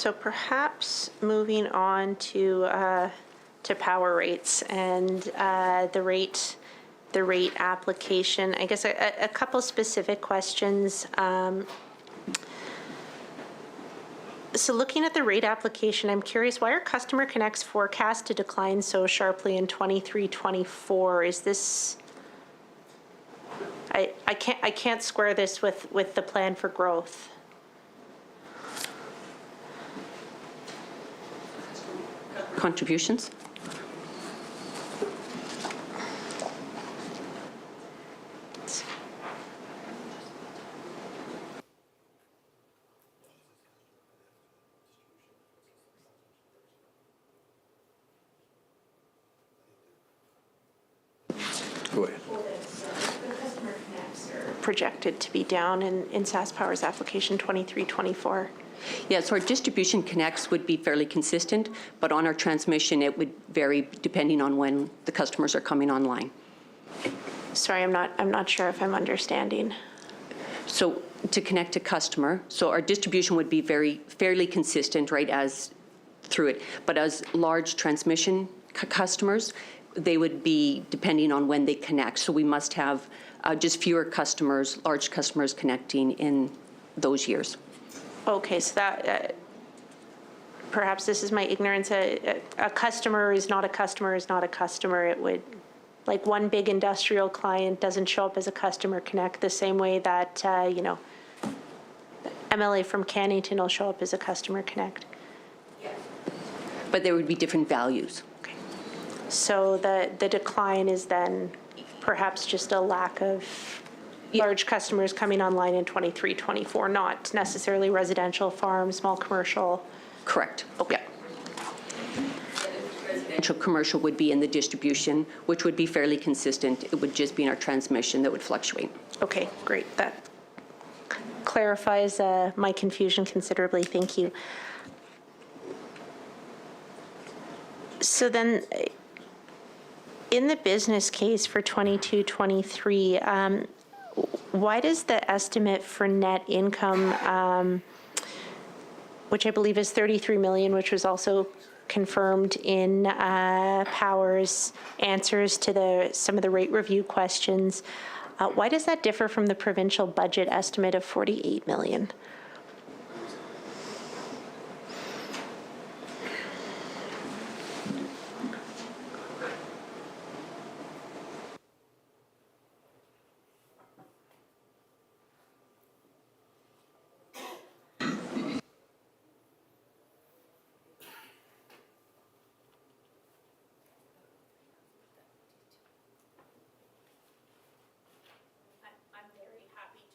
So perhaps moving on to power rates and the rate application. I guess a couple specific questions. So looking at the rate application, I'm curious, why are Customer Connect's forecast to decline so sharply in 23-24? Is this, I can't square this with the plan for growth. Contributions? Go ahead. Projected to be down in SaskPower's application 23-24. Yeah, so our distribution connects would be fairly consistent, but on our transmission, it would vary depending on when the customers are coming online. Sorry, I'm not sure if I'm understanding. So to connect a customer, so our distribution would be fairly consistent, right, as through it. But as large transmission customers, they would be depending on when they connect. So we must have just fewer customers, large customers connecting in those years. Okay, so that, perhaps this is my ignorance, a customer is not a customer is not a customer. It would, like one big industrial client doesn't show up as a customer connect the same way that, MLA from Cannington will show up as a customer connect. But there would be different values. Okay. So the decline is then perhaps just a lack of large customers coming online in 23-24, not necessarily residential, farm, small commercial. Correct. Okay. Residential commercial would be in the distribution, which would be fairly consistent. It would just be in our transmission that would fluctuate. Okay, great. That clarifies my confusion considerably. Thank you. So then, in the business case for 22-23, why does the estimate for net income, which I believe is 33 million, which was also confirmed in Power's answers to some of the rate review questions, why does that differ from the provincial budget estimate of 48 million?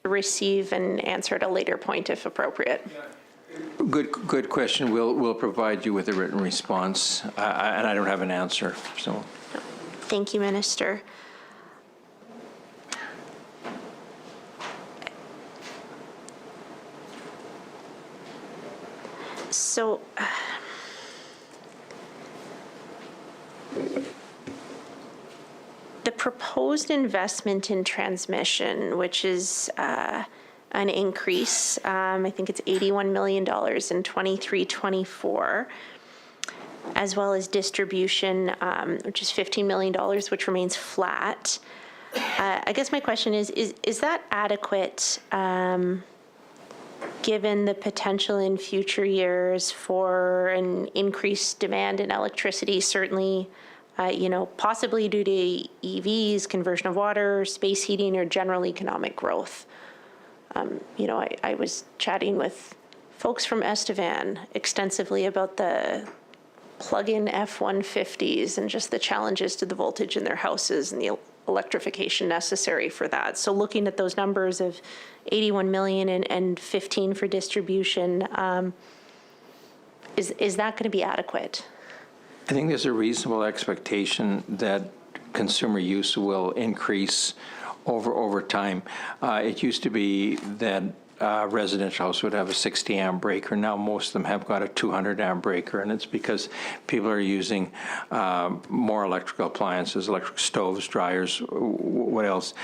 Receive and answer at a later point if appropriate. Good question. We'll provide you with a written response, and I don't have an answer, so. Thank you, Minister. So, the proposed investment in transmission, which is an increase, I think it's $81 million in 23-24, as well as distribution, which is $15 million, which remains flat. I guess my question is that adequate given the potential in future years for an increased demand in electricity, certainly possibly due to EVs, conversion of water, space heating, or general economic growth? I was chatting with folks from Estevan extensively about the plug-in F-150s and just the challenges to the voltage in their houses and the electrification necessary for that. So looking at those numbers of 81 million and 15 for distribution, is that going to be adequate? I think there's a reasonable expectation that consumer use will increase over time. It used to be that residential house would have a 60 amp breaker. Now most of them have got a 200 amp breaker, and it's because people are using more electrical appliances, electric stoves, dryers, what else.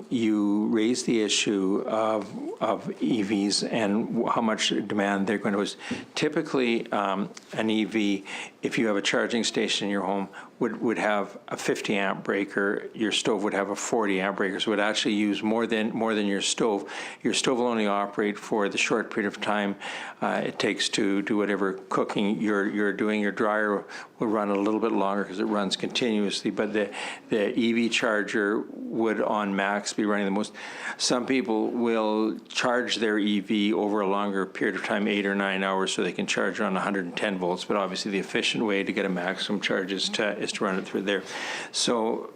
You raise the issue of EVs and how much demand they're going to. Typically, an EV, if you have a charging station in your home, would have a 50 amp breaker. Your stove would have a 40 amp breaker, so it would actually use more than your stove. Your stove will only operate for the short period of time it takes to do whatever cooking you're doing. Your dryer will run a little bit longer because it runs continuously, but the EV charger would on max be running the most. Some people will charge their EV over a longer period of time, 8 or 9 hours, so they can charge around 110 volts, but obviously the efficient way to get a maximum charge is to run it through there. So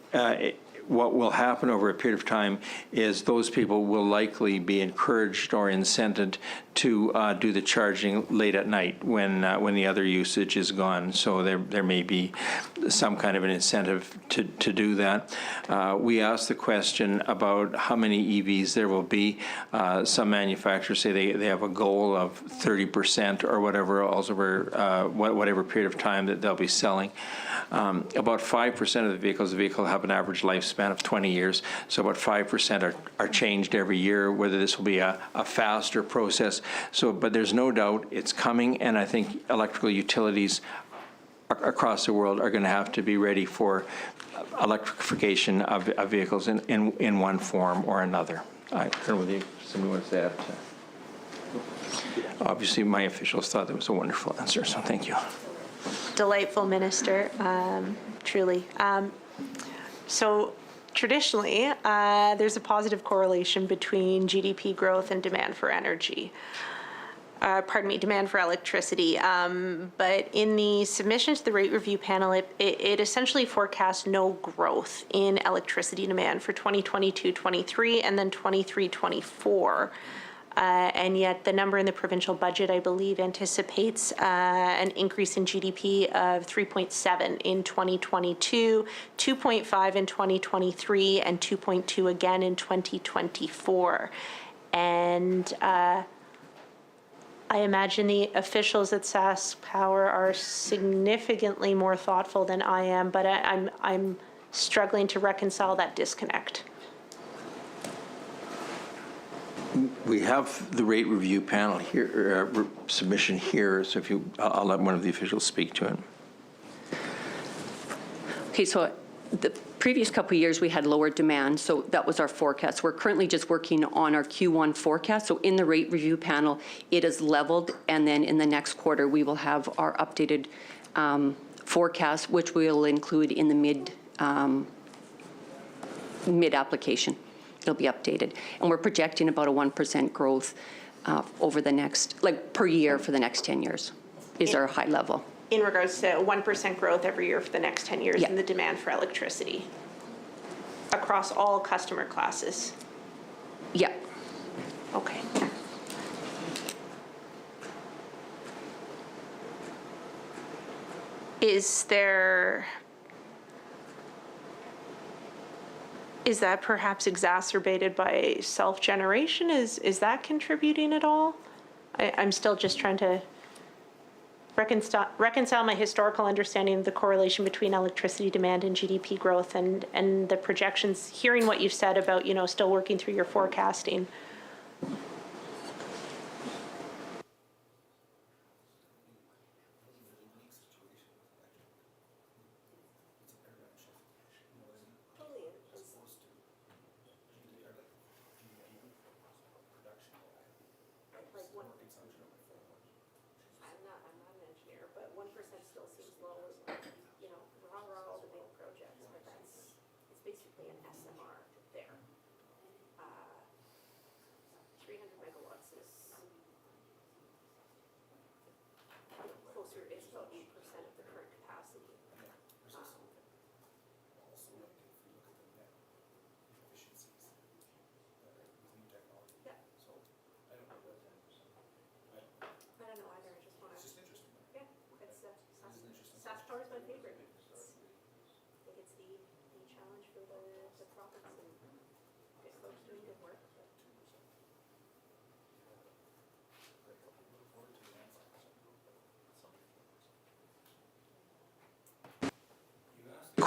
what will happen over a period of time is those people will likely be encouraged or incented to do the charging late at night when the other usage is gone. So there may be some kind of an incentive to do that. We asked the question about how many EVs there will be. Some manufacturers say they have a goal of 30% or whatever else over whatever period of time that they'll be selling. About 5% of the vehicle have an average lifespan of 20 years, so about 5% are changed every year, whether this will be a faster process. So, but there's no doubt it's coming, and I think electrical utilities across the world are going to have to be ready for electrification of vehicles in one form or another. I don't know whether somebody wants to add. Obviously, my officials thought that was a wonderful answer, so thank you. Delightful minister, truly. So traditionally, there's a positive correlation between GDP growth and demand for energy. Demand for electricity. But in the submission to the rate review panel, it essentially forecasts no growth in electricity demand for 2022-23 and then 23-24. And yet the number in the provincial budget, I believe, anticipates an increase in GDP of 3.7 in 2022, 2.5 in 2023, and 2.2 again in 2024. And I imagine the officials at SaskPower are significantly more thoughtful than I am, but I'm struggling to reconcile that disconnect. We have the rate review panel here, submission here, so if I'll let one of the officials speak to it. Okay, so the previous couple of years we had lower demand, so that was our forecast. We're currently just working on our Q1 forecast. So in the rate review panel, it is leveled, and then in the next quarter we will have our updated forecast, which we'll include in the mid application. It'll be updated, and we're projecting about a 1% growth over the next, per year for the next 10 years, is our high level. In regards to 1% growth every year for the next 10 years Yeah. in the demand for electricity across all customer classes. Yeah. Okay. Is that perhaps exacerbated by self-generation? Is that contributing at all? I'm still just trying to reconcile my historical understanding of the correlation between electricity demand and GDP growth and the projections, hearing what you've said about, still working through your forecasting.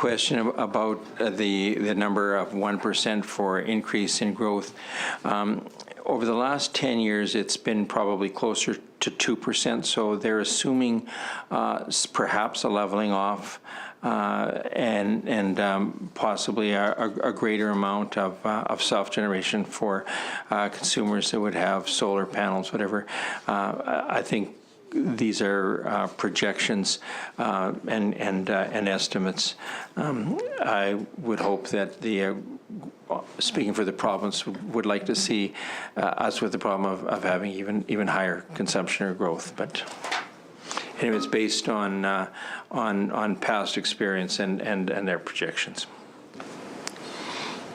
question about the number of 1% for increase in growth. Over the last 10 years, it's been probably closer to 2%, so they're assuming perhaps a leveling off and possibly a greater amount of self-generation for consumers that would have solar panels, whatever. I think these are projections and estimates. I would hope that speaking for the province, would like to see us with the problem of having even higher consumption or growth. But anyway, it's based on past experience and their projections.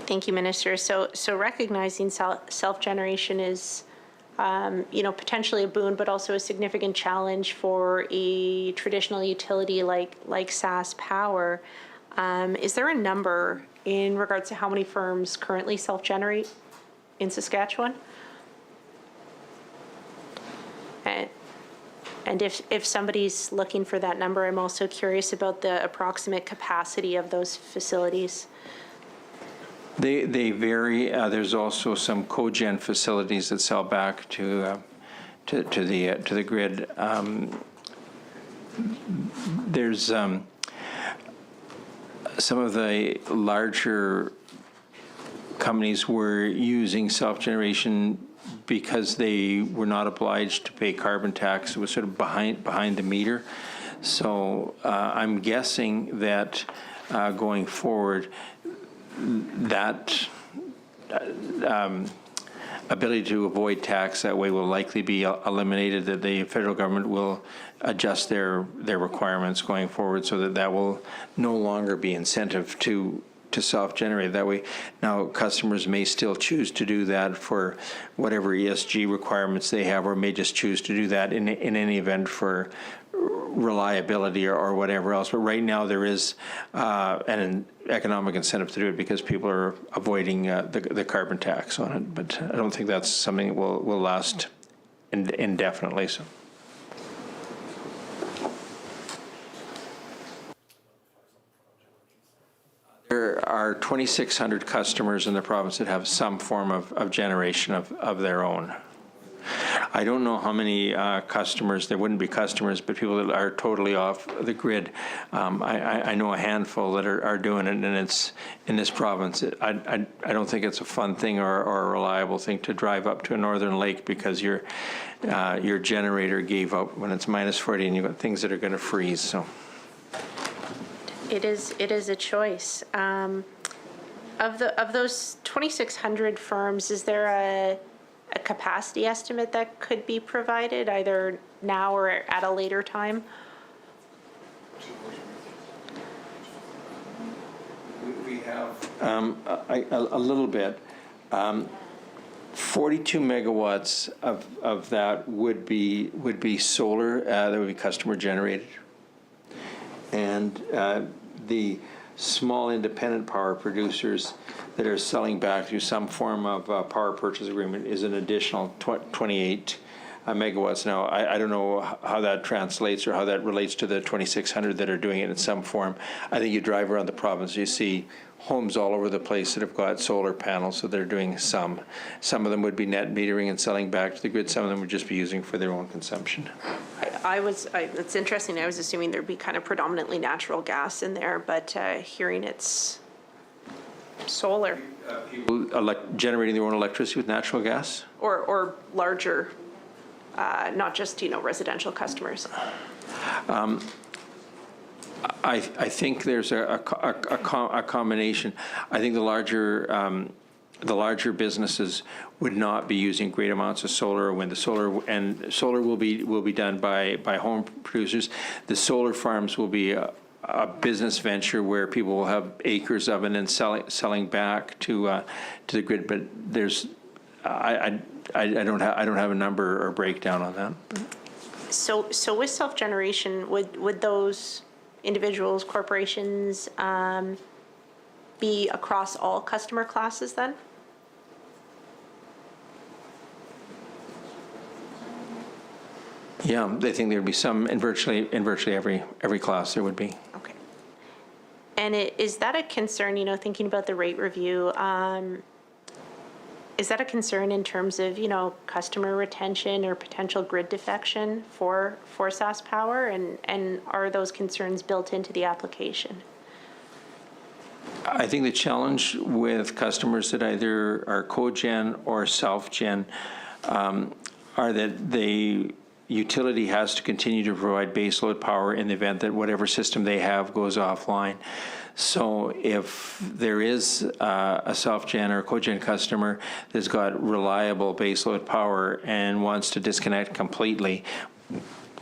Thank you, Minister. So recognizing self-generation is, potentially a boon, but also a significant challenge for a traditional utility like SAS Power. Is there a number in regards to how many firms currently self-generate in Saskatchewan? And if somebody's looking for that number, I'm also curious about the approximate capacity of those facilities. They vary. There's also some cogen facilities that sell back to the grid. There's some of the larger companies were using self-generation because they were not obliged to pay carbon tax. It was sort of behind the meter. So I'm guessing that going forward, that ability to avoid tax that way will likely be eliminated, that the federal government will adjust their requirements going forward so that will no longer be incentive to self-generate that way. Now, customers may still choose to do that for whatever ESG requirements they have, or may just choose to do that in any event for reliability or whatever else. But right now there is an economic incentive to do it because people are avoiding the carbon tax on it. But I don't think that's something that will last indefinitely. So. There are 2,600 customers in the province that have some form of generation of their own. I don't know how many customers, there wouldn't be customers, but people that are totally off the grid. I know a handful that are doing it, and it's in this province. I don't think it's a fun thing or a reliable thing to drive up to a northern lake because your generator gave out when it's minus 40 and you've got things that are going to freeze. So. It is a choice. Of those 2,600 firms, is there a capacity estimate that could be provided either now or at a later time? We have a little bit. 42 megawatts of that would be solar. That would be customer generated. And the small independent power producers that are selling back through some form of power purchase agreement is an additional 28 megawatts. Now, I don't know how that translates or how that relates to the 2,600 that are doing it in some form. I think you drive around the province, you see homes all over the place that have got solar panels, so they're doing some. Some of them would be net metering and selling back to the grid. Some of them would just be using for their own consumption. It's interesting. I was assuming there'd be kind of predominantly natural gas in there, but hearing it's solar. People generating their own electricity with natural gas? Or larger, not just, residential customers. I think there's a combination. I think the larger businesses would not be using great amounts of solar or wind. Solar will be done by home producers. The solar farms will be a business venture where people will have acres of it and selling back to the grid. But I don't have a number or breakdown on that. So with self-generation, would those individuals, corporations, be across all customer classes then? Yeah, they think there would be some in virtually every class there would be. Okay. And is that a concern, thinking about the rate review, is that a concern in terms of, customer retention or potential grid defection for SAS Power? And are those concerns built into the application? I think the challenge with customers that either are cogen or self-gen are that the utility has to continue to provide baseload power in the event that whatever system they have goes offline. So if there is a self-gen or a cogen customer that's got reliable baseload power and wants to disconnect completely,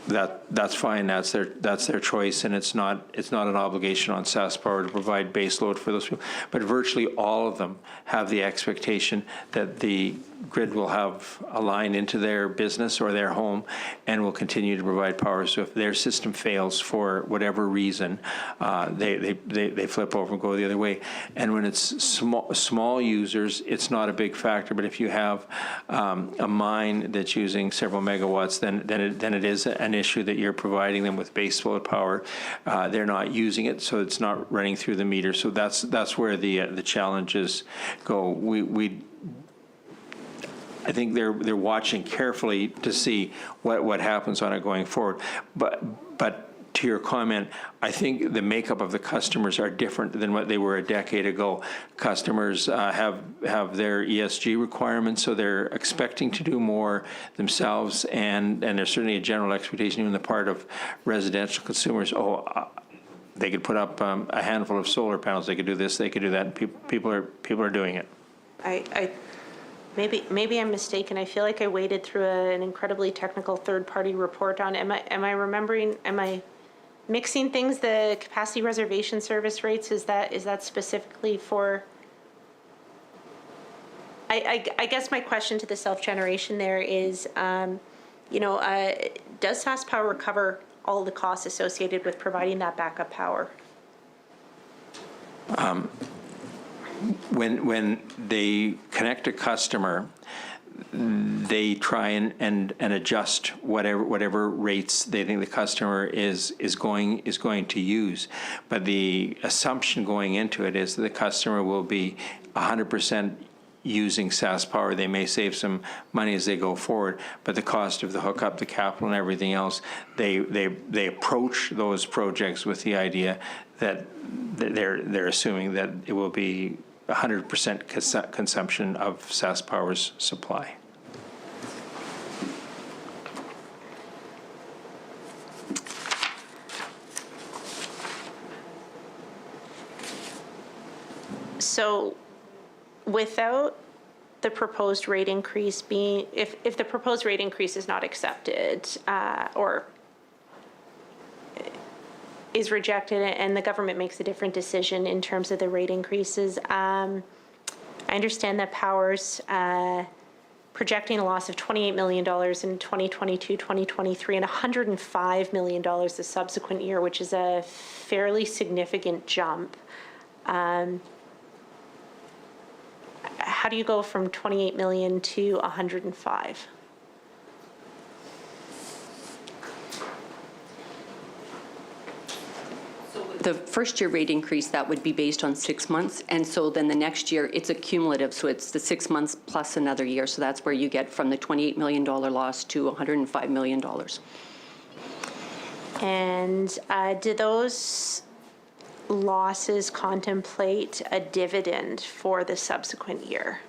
that's fine. That's their choice, and it's not an obligation on SAS Power to provide baseload for those people. But virtually all of them have the expectation that the grid will have a line into their business or their home and will continue to provide power. So if their system fails for whatever reason, they flip over and go the other way. And when it's small users, it's not a big factor. But if you have a mine that's using several megawatts, then it is an issue that you're providing them with baseload power. They're not using it, so it's not running through the meter. So that's where the challenges go. I think they're watching carefully to see what happens on it going forward. But to your comment, I think the makeup of the customers are different than what they were a decade ago. Customers have their ESG requirements, so they're expecting to do more themselves, and there's certainly a general expectation even on the part of residential consumers. They could put up a handful of solar panels. They could do this. They could do that. People are doing it. Maybe I'm mistaken. I feel like I waded through an incredibly technical third-party report on. Am I remembering? Am I mixing things? The capacity reservation service rates, is that specifically for? I guess my question to the self-generation there is, does SAS Power cover all the costs associated with providing that backup power? When they connect a customer, they try and adjust whatever rates they think the customer is going to use. But the assumption going into it is that the customer will be 100% using SAS Power. They may save some money as they go forward, but the cost of the hookup, the capital, and everything else, they approach those projects with the idea that they're assuming that it will be 100% consumption of SAS Power's supply. So without the proposed rate increase being, if the proposed rate increase is not accepted or is rejected and the government makes a different decision in terms of the rate increases, I understand that Power's projecting a loss of $28 million in 2022, 2023, and $105 million the subsequent year, which is a fairly significant jump. How do you go from 28 million to 105? The first year rate increase, that would be based on 6 months. And so then the next year, it's a cumulative. So it's the 6 months plus another year. So that's where you get from the $28 million loss to $105 million. And do those losses contemplate a dividend for the subsequent year?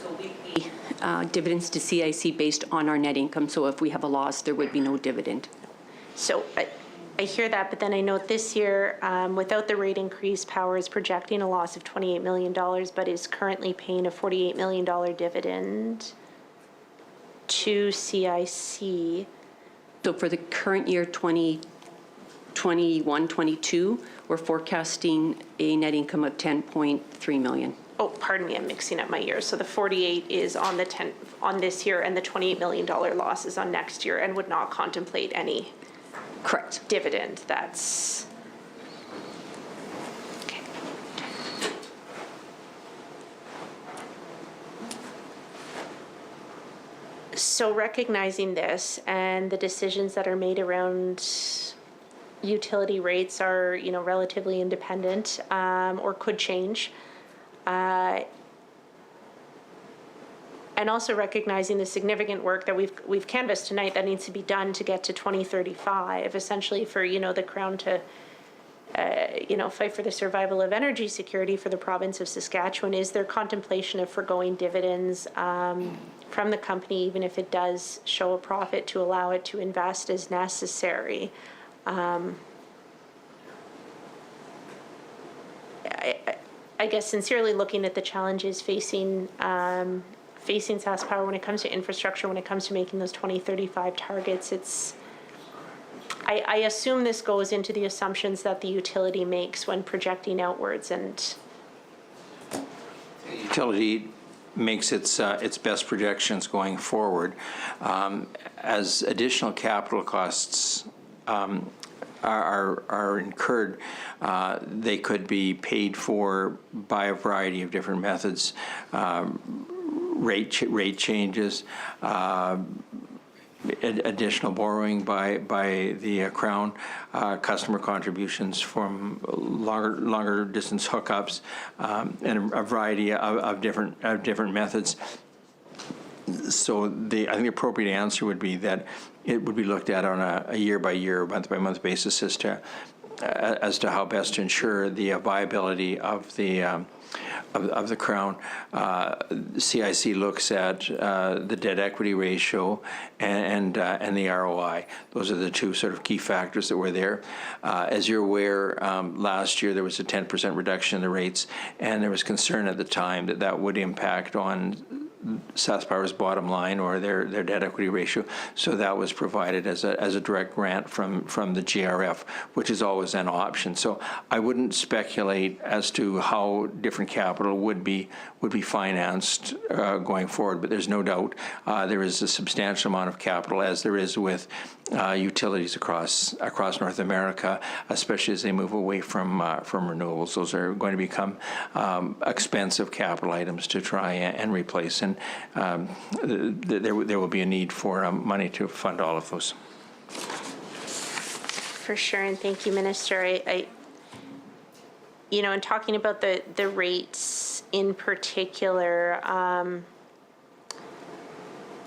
So we pay dividends to CIC based on our net income. So if we have a loss, there would be no dividend. So I hear that, but then I note this year, without the rate increase, Power is projecting a loss of $28 million, but is currently paying a $48 million dividend to CIC. So for the current year, 2021-22, we're forecasting a net income of $10.3 million. Oh, pardon me, I'm mixing up my years. So the 48 is on this year, and the $28 million loss is on next year, and would not contemplate any. Correct. Dividend. That's okay. So recognizing this and the decisions that are made around utility rates are, relatively independent, or could change. And also recognizing the significant work that we've canvassed tonight that needs to be done to get to 2035, essentially for, the Crown to, fight for the survival of energy security for the province of Saskatchewan. Is there contemplation of foregoing dividends from the company, even if it does show a profit, to allow it to invest as necessary? I guess sincerely looking at the challenges facing SaskPower when it comes to infrastructure, when it comes to making those 2035 targets, I assume this goes into the assumptions that the utility makes when projecting outwards, and Utility makes its best projections going forward. As additional capital costs are incurred, they could be paid for by a variety of different methods, rate changes, additional borrowing by the Crown, customer contributions from longer distance hookups, and a variety of different methods. So I think the appropriate answer would be that it would be looked at on a year-by-year, month-by-month basis as to how best to ensure the viability of the Crown. CIC looks at the debt equity ratio and the ROI. Those are the two sort of key factors that were there. As you're aware, last year there was a 10% reduction in the rates, and there was concern at the time that would impact on SaskPower's bottom line or their debt equity ratio. So that was provided as a direct grant from the GRF, which is always an option. So I wouldn't speculate as to how different capital would be financed going forward, but there's no doubt there is a substantial amount of capital, as there is with utilities across North America, especially as they move away from renewables. Those are going to become expensive capital items to try and replace, and there will be a need for money to fund all of those. for sure, and thank you, Minister. I in talking about the rates in particular,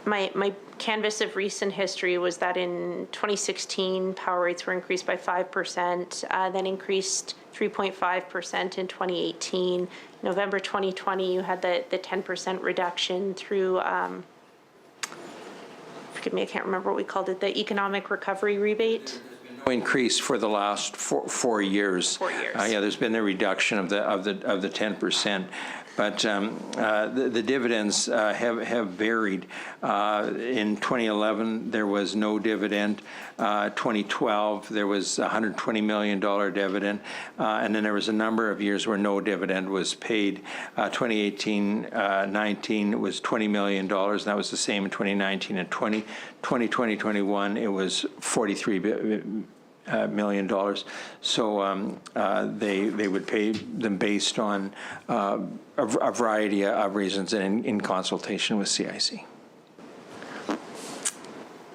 my canvas of recent history was that in 2016, power rates were increased by 5%, then increased 3.5% in 2018. November 2020, you had the 10% reduction through, forgive me, I can't remember what we called it, the economic recovery rebate. Increase for the last 4 years. 4 years. Yeah, there's been a reduction of the 10%, but the dividends have varied. In 2011, there was no dividend. 2012, there was a $120 million dividend, and then there was a number of years where no dividend was paid. 2018-19 was $20 million, and that was the same in 2019 and 2020-21. It was $43 million. So they would pay them based on a variety of reasons and in consultation with CIC.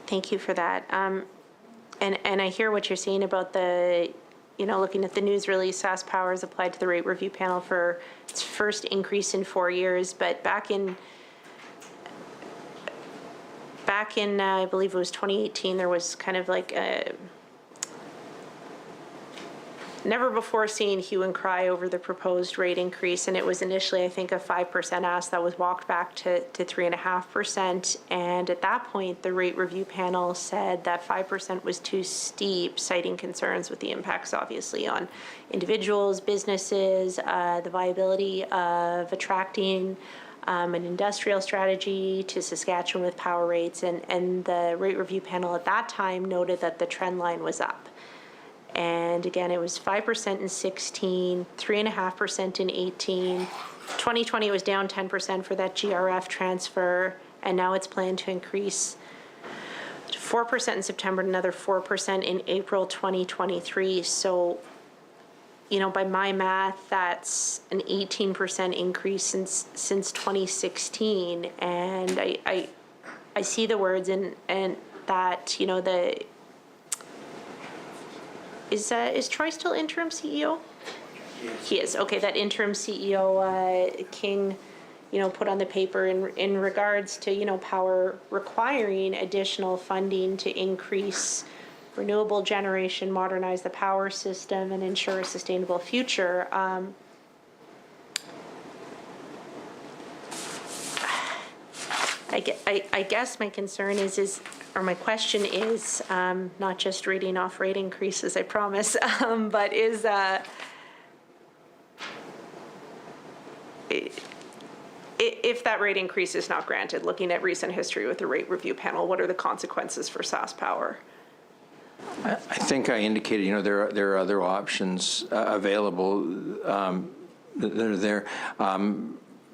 Thank you for that. And I hear what you're saying about the, looking at the news release, SaskPower has applied to the rate review panel for its first increase in 4 years, but back in I believe it was 2018, there was kind of like a never before seen hue and cry over the proposed rate increase, and it was initially, I think, a 5% ask that was walked back to 3.5%, and at that point, the rate review panel said that 5% was too steep, citing concerns with the impacts, obviously, on individuals, businesses, the viability of attracting an industrial strategy to Saskatchewan with power rates, and the rate review panel at that time noted that the trend line was up. And again, it was 5% in 16, 3.5% in 18. 2020 was down 10% for that GRF transfer, and now it's planned to increase to 4% in September, another 4% in April 2023. So, by my math, that's an 18% increase since 2016. And I see the words and that, Is Troy still interim CEO? He is. Okay, that interim CEO, King, put on the paper in regards to, power requiring additional funding to increase renewable generation, modernize the power system, and ensure a sustainable future. I guess my concern or my question is, not just reading off rate increases, I promise, but is if that rate increase is not granted, looking at recent history with the rate review panel, what are the consequences for SaskPower? I think I indicated, there are other options available that are there.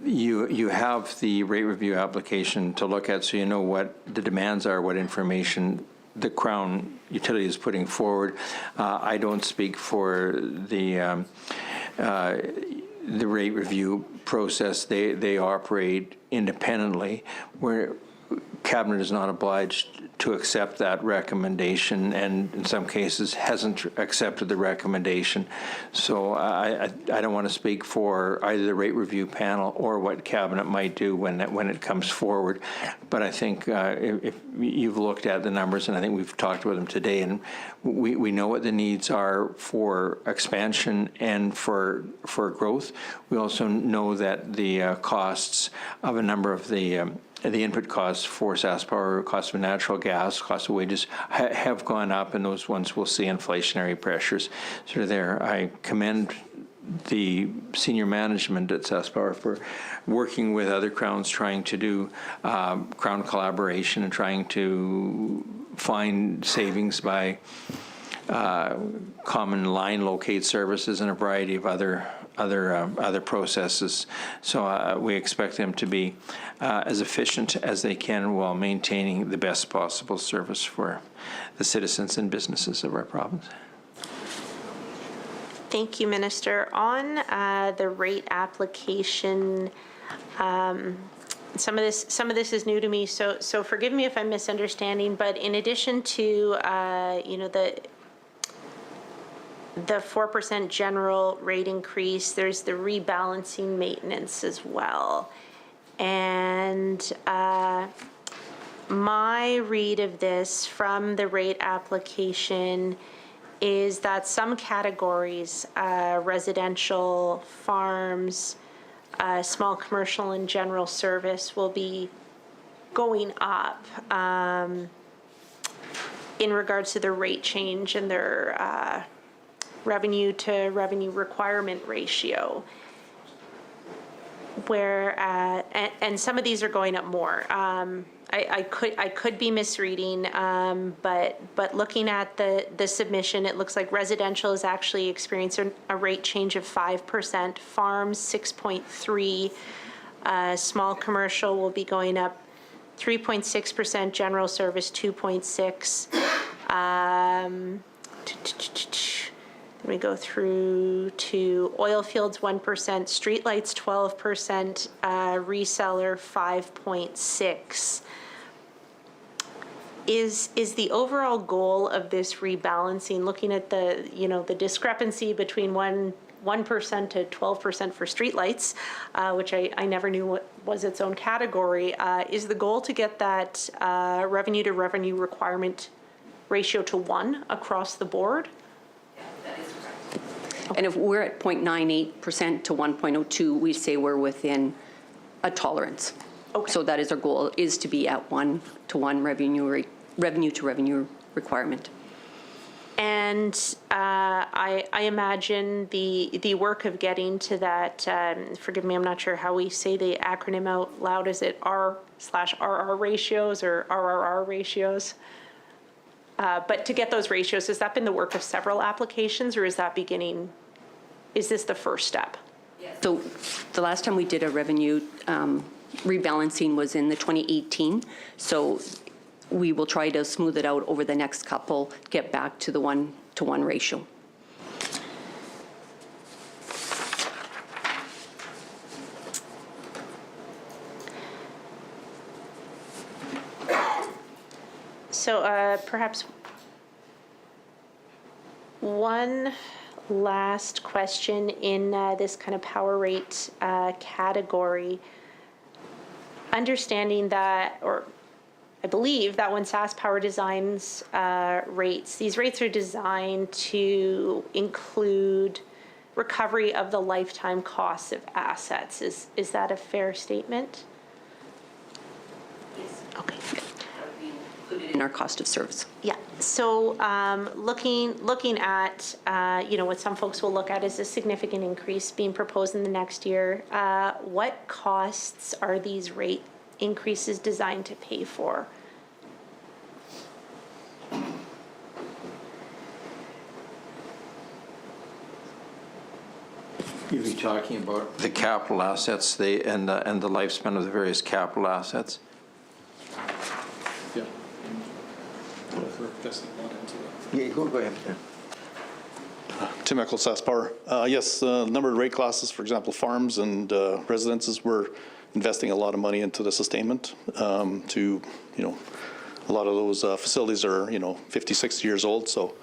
You have the rate review application to look at, so you know what the demands are, what information the Crown utility is putting forward. I don't speak for the rate review process. They operate independently, where Cabinet is not obliged to accept that recommendation, and in some cases hasn't accepted the recommendation. So I don't want to speak for either the rate review panel or what Cabinet might do when it comes forward. But I think if you've looked at the numbers, and I think we've talked about them today, and we know what the needs are for expansion and for growth. We also know that the costs of a number of the input costs for SaskPower, cost of natural gas, cost of wages have gone up, and those ones will see inflationary pressures sort of there. I commend the senior management at SaskPower for working with other Crowns, trying to do Crown collaboration and trying to find savings by common line locate services and a variety of other processes. So we expect them to be as efficient as they can while maintaining the best possible service for the citizens and businesses of our province. Thank you, Minister. On the rate application, some of this is new to me, so forgive me if I'm misunderstanding. But in addition to the 4% general rate increase, there's the rebalancing maintenance as well. And my read of this from the rate application is that some categories, residential, farms, small commercial and general service, will be going up in regards to the rate change and their revenue to revenue requirement ratio, where and some of these are going up more. I could be misreading, but looking at the submission, it looks like residential is actually experiencing a rate change of 5%, farms 6.3%, small commercial will be going up 3.6%, general service 2.6%. Then we go through to oil fields 1%, streetlights 12%, reseller 5.6%. Is the overall goal of this rebalancing, looking at the discrepancy between 1% to 12% for streetlights, which I never knew was its own category, is the goal to get that revenue to revenue requirement ratio to 1 across the board? And if we're at 0.98% to 1.02, we say we're within a tolerance. Okay. So that is our goal, is to be at 1-to-1 revenue to revenue requirement. And I imagine the work of getting to that, forgive me, I'm not sure how we say the acronym out loud. Is it R/RR ratios or RRR ratios? But to get those ratios, has that been the work of several applications, or is this the first step? So the last time we did a revenue rebalancing was in the 2018. So we will try to smooth it out over the next couple, get back to the 1-to-1 ratio. So perhaps One last question in this kind of power rate category. Understanding that, or I believe that when SAS Power designs rates, these rates are designed to include recovery of the lifetime costs of assets. Is that a fair statement? Yes. Okay, good. Included in our cost of service. Yeah, so looking at, what some folks will look at is a significant increase being proposed in the next year. What costs are these rate increases designed to pay for? You'll be talking about the capital assets and the lifespan of the various capital assets. Yeah. We're investing a lot into that. Yeah, go ahead. Tim Eckel, SAS Power. Yes, a number of rate classes, for example, farms and residences, we're investing a lot of money into the sustainment to, a lot of those facilities are, 50, 60 years old, so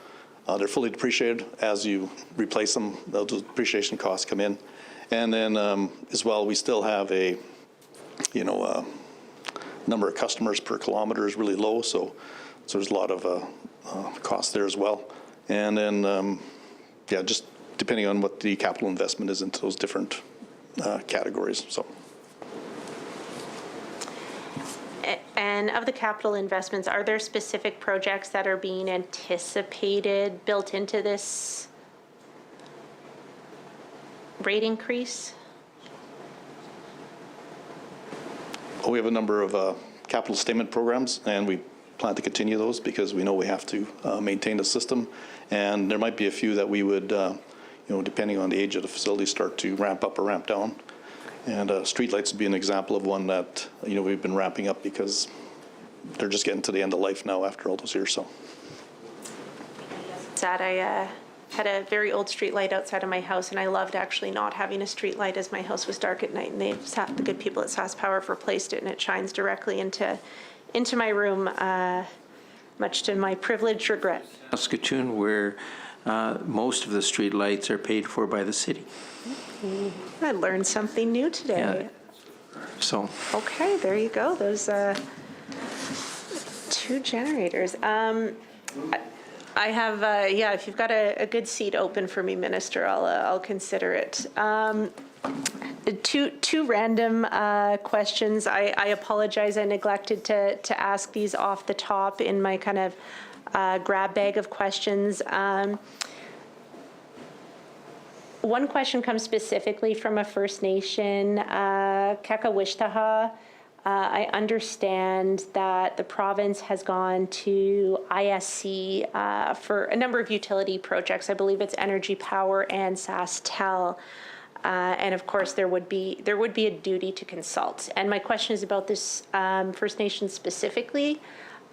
they're fully depreciated. As you replace them, those depreciation costs come in. And then as well, we still have a, number of customers per kilometer is really low, so there's a lot of cost there as well. And then, just depending on what the capital investment is into those different categories. So. And of the capital investments, are there specific projects that are being anticipated, built into this rate increase? Well, we have a number of capital statement programs, and we plan to continue those because we know we have to maintain the system. And there might be a few that we would, depending on the age of the facility, start to ramp up or ramp down. And streetlights would be an example of one that, we've been ramping up because they're just getting to the end of life now after all those years. So. Sad, I had a very old street light outside of my house, and I loved actually not having a street light as my house was dark at night, and the good people at SAS Power have replaced it, and it shines directly into my room, much to my privileged regret. Saskatoon, where most of the street lights are paid for by the city. I learned something new today. Yeah. So. Okay, there you go. Those 2 generators. I have, if you've got a good seat open for me, Minister, I'll consider it. Two random questions. I apologize. I neglected to ask these off the top in my kind of grab bag of questions. One question comes specifically from a First Nation, Kakawishtaha. I understand that the province has gone to ISC for a number of utility projects. I believe it's Energy Power and SaskTel. And of course, there would be a duty to consult. And my question is about this First Nation specifically,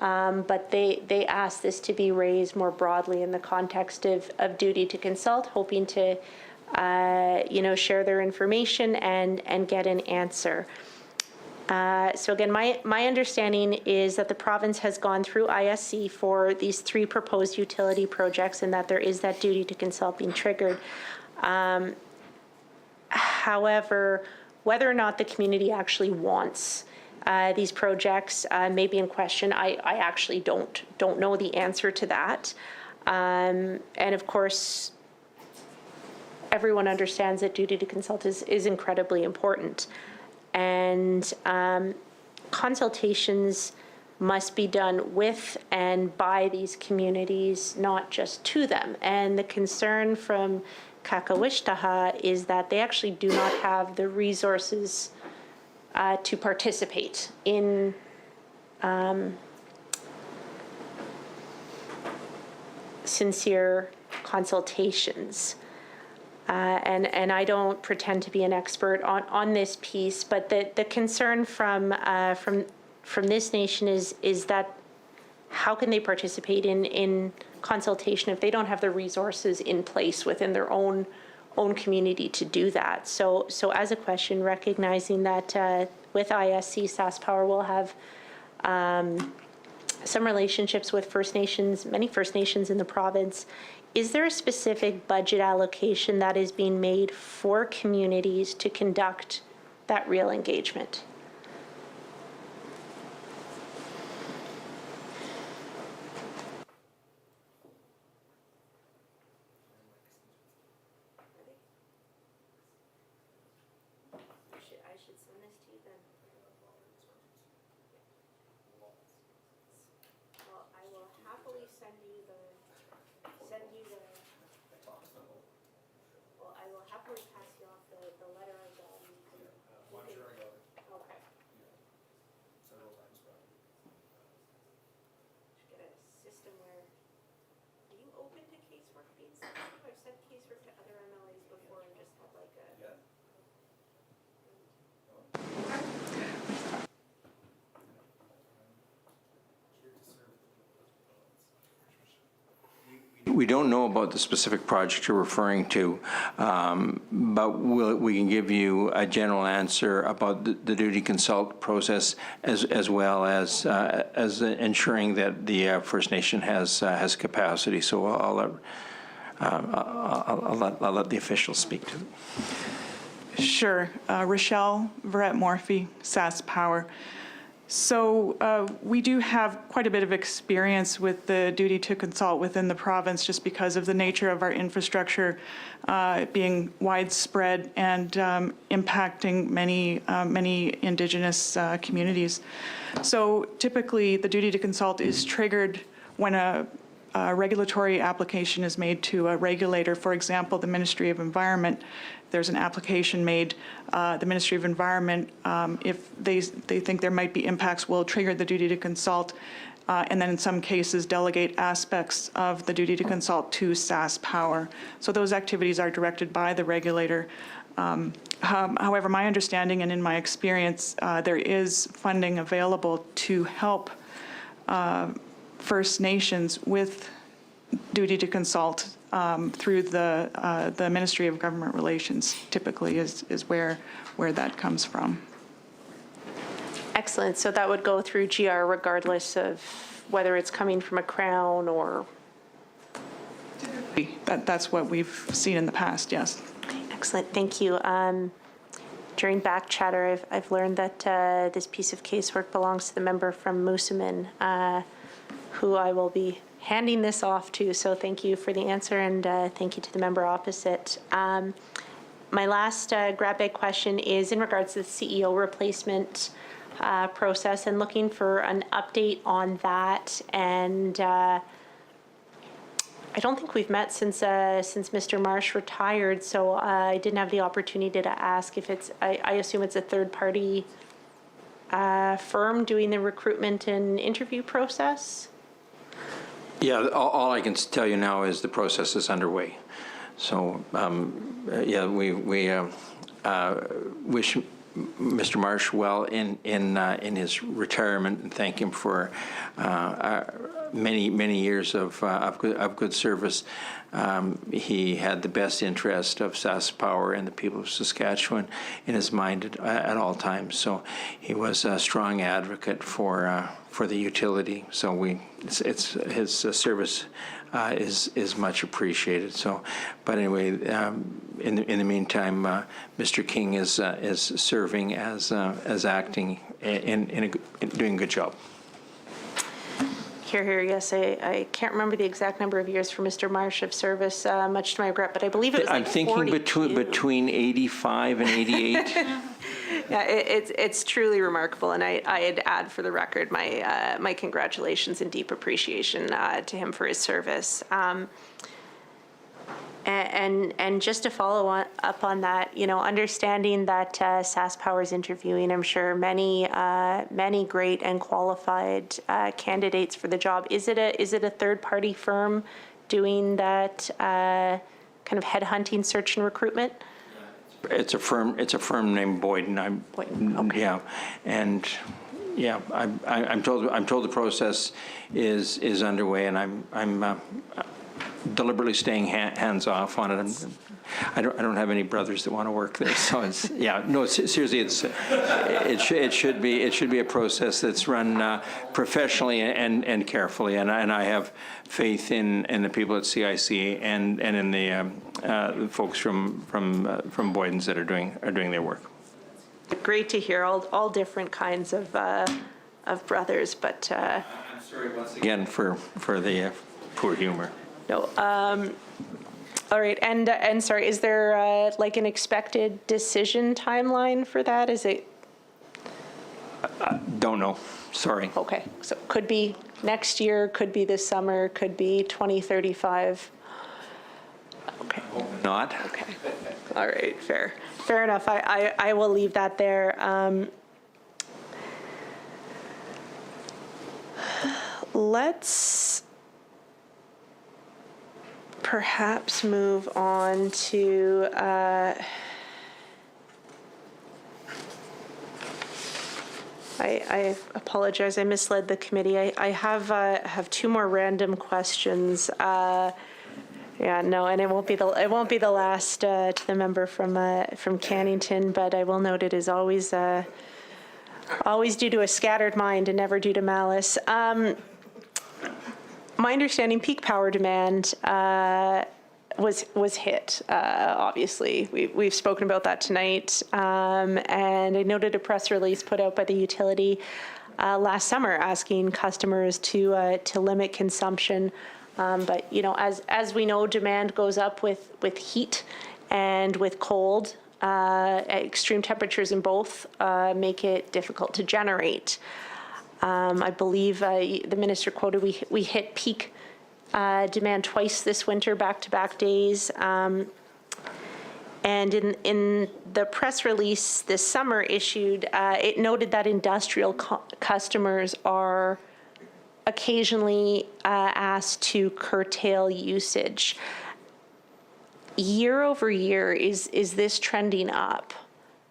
but they asked this to be raised more broadly in the context of duty to consult, hoping to share their information and get an answer. So again, my understanding is that the province has gone through ISC for these 3 proposed utility projects, and that there is that duty to consult being triggered. However, whether or not the community actually wants these projects may be in question. I actually don't know the answer to that. And of course, everyone understands that duty to consult is incredibly important. And consultations must be done with and by these communities, not just to them. And the concern from Kakawishtaha is that they actually do not have the resources to participate in sincere consultations. And I don't pretend to be an expert on this piece, but the concern from this nation is that how can they participate in consultation if they don't have the resources in place within their own community to do that? So as a question, recognizing that with ISC, SAS Power will have some relationships with First Nations, many First Nations in the province. is there a specific budget allocation that is being made for communities to conduct that real engagement? I should send this to you then. Well, I will happily send you the, well, I will happily pass you off the letter of the. Okay. Should get a system where, are you open to casework being sent to you? I've sent casework to other MLAs before and just had like a. We don't know about the specific project you're referring to, but we can give you a general answer about the duty consult process as well as ensuring that the First Nation has capacity. So I'll let the officials speak to it. Sure. Rochelle Verrett-Morphy, SAS Power. So we do have quite a bit of experience with the duty to consult within the province just because of the nature of our infrastructure being widespread and impacting many Indigenous communities. So typically the duty to consult is triggered when a regulatory application is made to a regulator. For example, the Ministry of Environment. There's an application made, the Ministry of Environment, if they think there might be impacts, will trigger the duty to consult, and then in some cases delegate aspects of the duty to consult to SAS Power. So those activities are directed by the regulator. However, my understanding and in my experience, there is funding available to help First Nations with duty to consult through the Ministry of Government Relations. Typically is where that comes from. Excellent. So that would go through GR regardless of whether it's coming from a Crown or. That's what we've seen in the past. Yes. Excellent. Thank you. During back chatter, I've learned that this piece of casework belongs to the member from Moosomin, who I will be handing this off to. So thank you for the answer, and thank you to the member opposite. My last grab bag question is in regards to the CEO replacement process and looking for an update on that. And I don't think we've met since Mr. Marsh retired, so I didn't have the opportunity to ask if it's, I assume it's a third-party firm doing the recruitment and interview process? Yeah, all I can tell you now is the process is underway. So, yeah, we wish Mr. Marsh well in his retirement and thank him for many years of good service. He had the best interest of SAS Power and the people of Saskatchewan in his mind at all times. So he was a strong advocate for the utility. So it's his service is much appreciated. So, but anyway, in the meantime, Mr. King is serving as acting in doing a good job. Here, yes, I can't remember the exact number of years for Mr. Marsh of service, much to my regret, but I believe it was I'm like thinking 42. between 85 and 88. Yeah, it's truly remarkable, and I'd add for the record my congratulations and deep appreciation to him for his service. And just to follow up on that, you know, understanding that SAS Power is interviewing, I'm sure many great and qualified candidates for the job. Is it a third-party firm doing that kind of headhunting, search, and recruitment? It's a firm named Boyden. Boyden, okay. Yeah, and yeah, I'm told the process is underway, and I'm deliberately staying hands-off on it. I don't have any brothers that want to work there, so it's, yeah, no, seriously, it should be a process that's run professionally and carefully, and I have faith in the people at CIC and in the folks from Boydens that are doing their work. Great to hear all different kinds of brothers, but I'm sorry once again for the poor humor. no. All right, and sorry, is there like an expected decision timeline for that? Is it, Don't know. Sorry. okay, so could be next year, could be this summer, could be 2035? Okay. Not. Okay. All right. Fair enough. I will leave that there. Let's perhaps move on to I apologize. I misled the committee. I have two more random questions. Yeah, no, and it won't be the last to the member from Cannington, but I will note it is always due to a scattered mind and never due to malice. My understanding, peak power demand was hit. Obviously, we've spoken about that tonight, and I noted a press release put out by the utility last summer asking customers to limit consumption. But you know, as we know, demand goes up with heat and with cold. Extreme temperatures in both make it difficult to generate. I believe the minister quoted we hit peak demand twice this winter, back-to-back days. And in the press release this summer issued, it noted that industrial customers are occasionally asked to curtail usage. Year over year, is this trending up?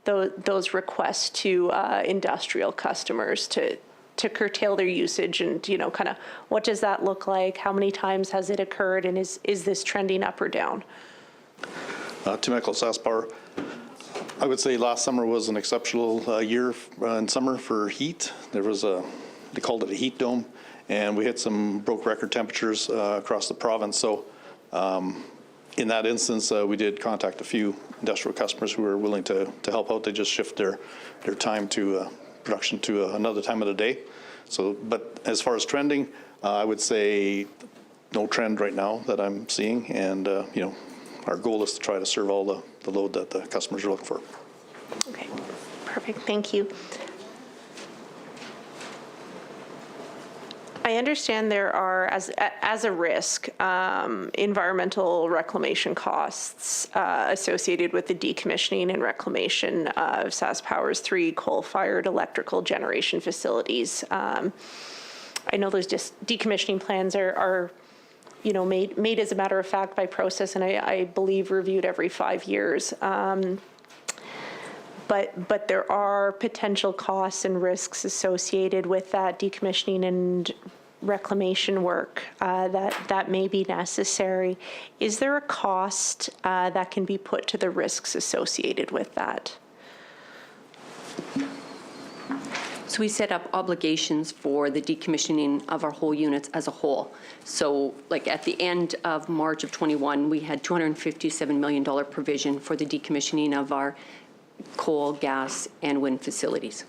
Those requests to industrial customers to curtail their usage, and you know, kind of what does that look like? How many times has it occurred, and is this trending up or down? Temecula SaskPower, I would say last summer was an exceptional year in summer for heat. There was they called it a heat dome, and we hit some broke record temperatures across the province. So in that instance, we did contact a few industrial customers who were willing to help out. They just shift their time to production to another time of the day. So, but as far as trending, I would say no trend right now that I'm seeing, and you know, our goal is to try to serve all the load that the customers are looking for. Okay, perfect. Thank you. I understand there are, as a risk, environmental reclamation costs associated with the decommissioning and reclamation of SaskPower's 3 coal-fired electrical generation facilities. I know those decommissioning plans are you know, made as a matter of fact by process, and I believe reviewed every 5 years. But there are potential costs and risks associated with that decommissioning and reclamation work that may be necessary. Is there a cost that can be put to the risks associated with that? So we set up obligations for the decommissioning of our whole units as a whole. So like at the end of March of 21, we had $257 million provision for the decommissioning of our coal, gas, and wind facilities.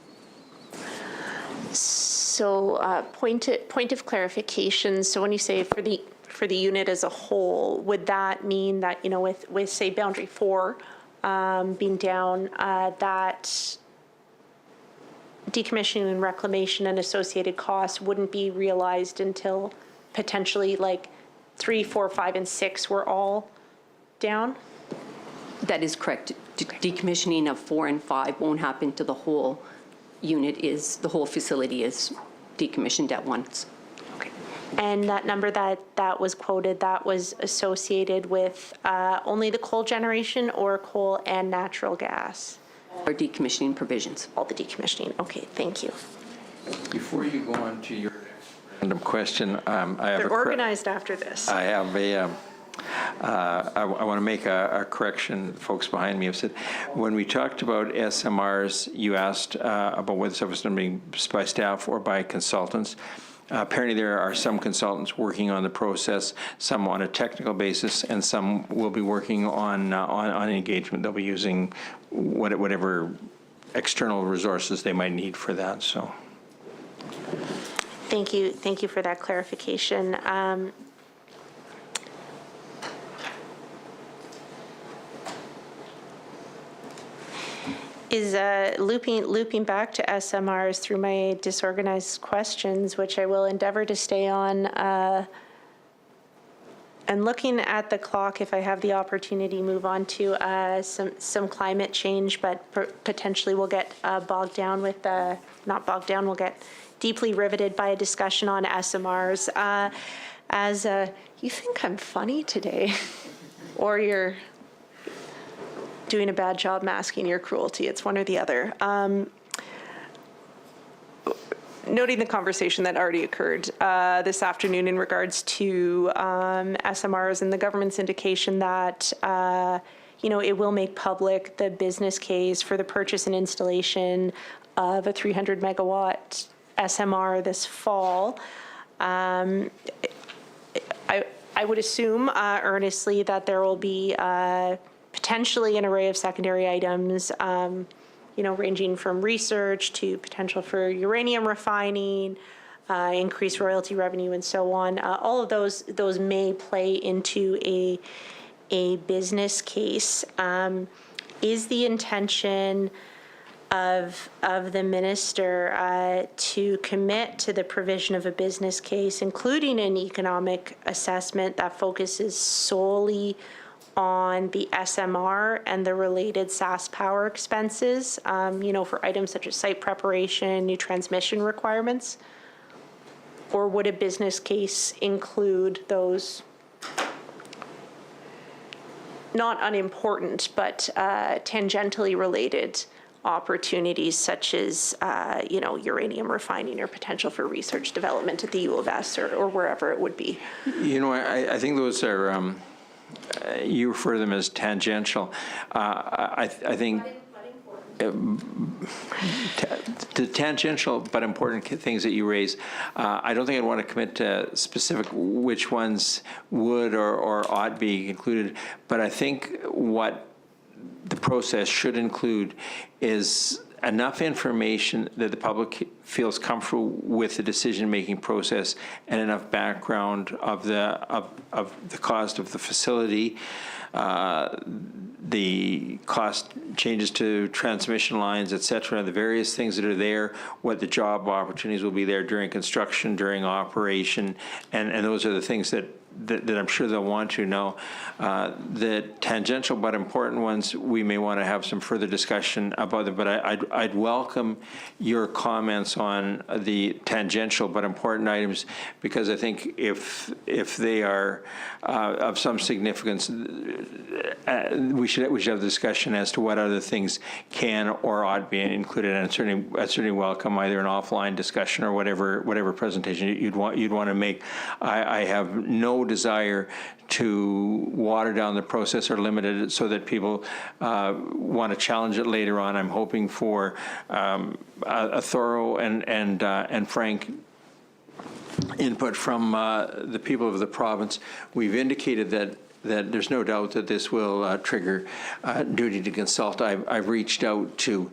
So point of clarification. So when you say for the unit as a whole, would that mean that, you know, with say boundary 4 being down, that decommissioning and reclamation and associated costs wouldn't be realized until potentially like 3, 4, 5, and 6 were all down? That is correct. Decommissioning of 4 and 5 won't happen till the whole the whole facility is decommissioned at once. Okay. And that number that was quoted, that was associated with only the coal generation or coal and natural gas? Our decommissioning provisions. All the decommissioning. Okay, thank you. Before you go on to your random question, I have They're organized after this. I have I want to make a correction. Folks behind me have said, when we talked about SMRs, you asked about whether stuff was done by staff or by consultants. Apparently, there are some consultants working on the process, some on a technical basis, and some will be working on engagement. They'll be using whatever external resources they might need for that. So, Thank you for that clarification. Is looping back to SMRs through my disorganized questions, which I will endeavor to stay on, and looking at the clock, if I have the opportunity, move on to some climate change, but potentially we'll get bogged down with, not bogged down, we'll get deeply riveted by a discussion on SMRs. You think I'm funny today, or you're doing a bad job masking your cruelty. It's one or the other. Noting the conversation that already occurred this afternoon in regards to SMRs and the government's indication that it will make public the business case for the purchase and installation of a 300 megawatt SMR this fall. I would assume earnestly that there will be potentially an array of secondary items, ranging from research to potential for uranium refining, increased royalty revenue, and so on. All of those may play into a business case. Is the intention of the minister to commit to the provision of a business case, including an economic assessment that focuses solely on the SMR and the related SAS power expenses, for items such as site preparation, new transmission requirements? Or would a business case include those not unimportant, but tangentially related opportunities such as, uranium refining or potential for research development at the U of S or wherever it would be? I think those are, you refer to them as tangential. I think the tangential but important things that you raise, I don't think I'd want to commit to specific which ones would or ought be included, but I think what the process should include is enough information that the public feels comfortable with the decision-making process and enough background of the cost of the facility, the cost changes to transmission lines, et cetera, the various things that are there, what the job opportunities will be there during construction, during operation, and those are the things that I'm sure they'll want to know. The tangential but important ones, we may want to have some further discussion about them, but I'd welcome your comments on the tangential but important items, because I think if they are of some significance, we should have a discussion as to what other things can or ought be included, and I'd certainly welcome either an offline discussion or whatever presentation you'd want to make. I have no desire to water down the process or limit it so that people want to challenge it later on. I'm hoping for a thorough and frank input from the people of the province. We've indicated that there's no doubt that this will trigger duty to consult. I've reached out to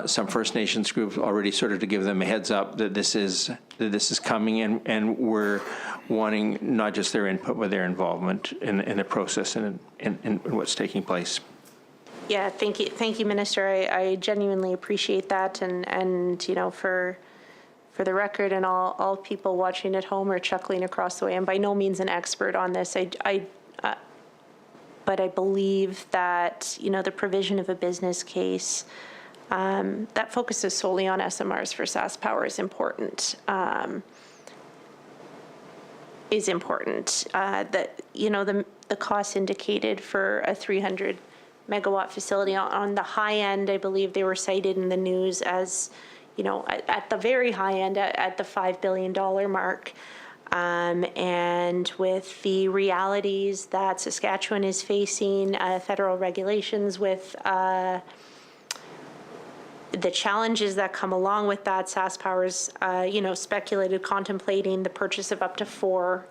some First Nations groups already, sort of to give them a heads up that this is coming, and we're wanting not just their input but their involvement in the process and in what's taking place. Yeah, thank you, Minister. I genuinely appreciate that, and for the record, and all people watching at home or chuckling across the way, I'm by no means an expert on this. But I believe that, the provision of a business case that focuses solely on SMRs for SAS power is important. That, the costs indicated for a 300 megawatt facility on the high end, I believe they were cited in the news as, at the very high end, at the $5 billion mark. And with the realities that Saskatchewan is facing, federal regulations with the challenges that come along with that, SaskPower's, speculated contemplating the purchase of up to 4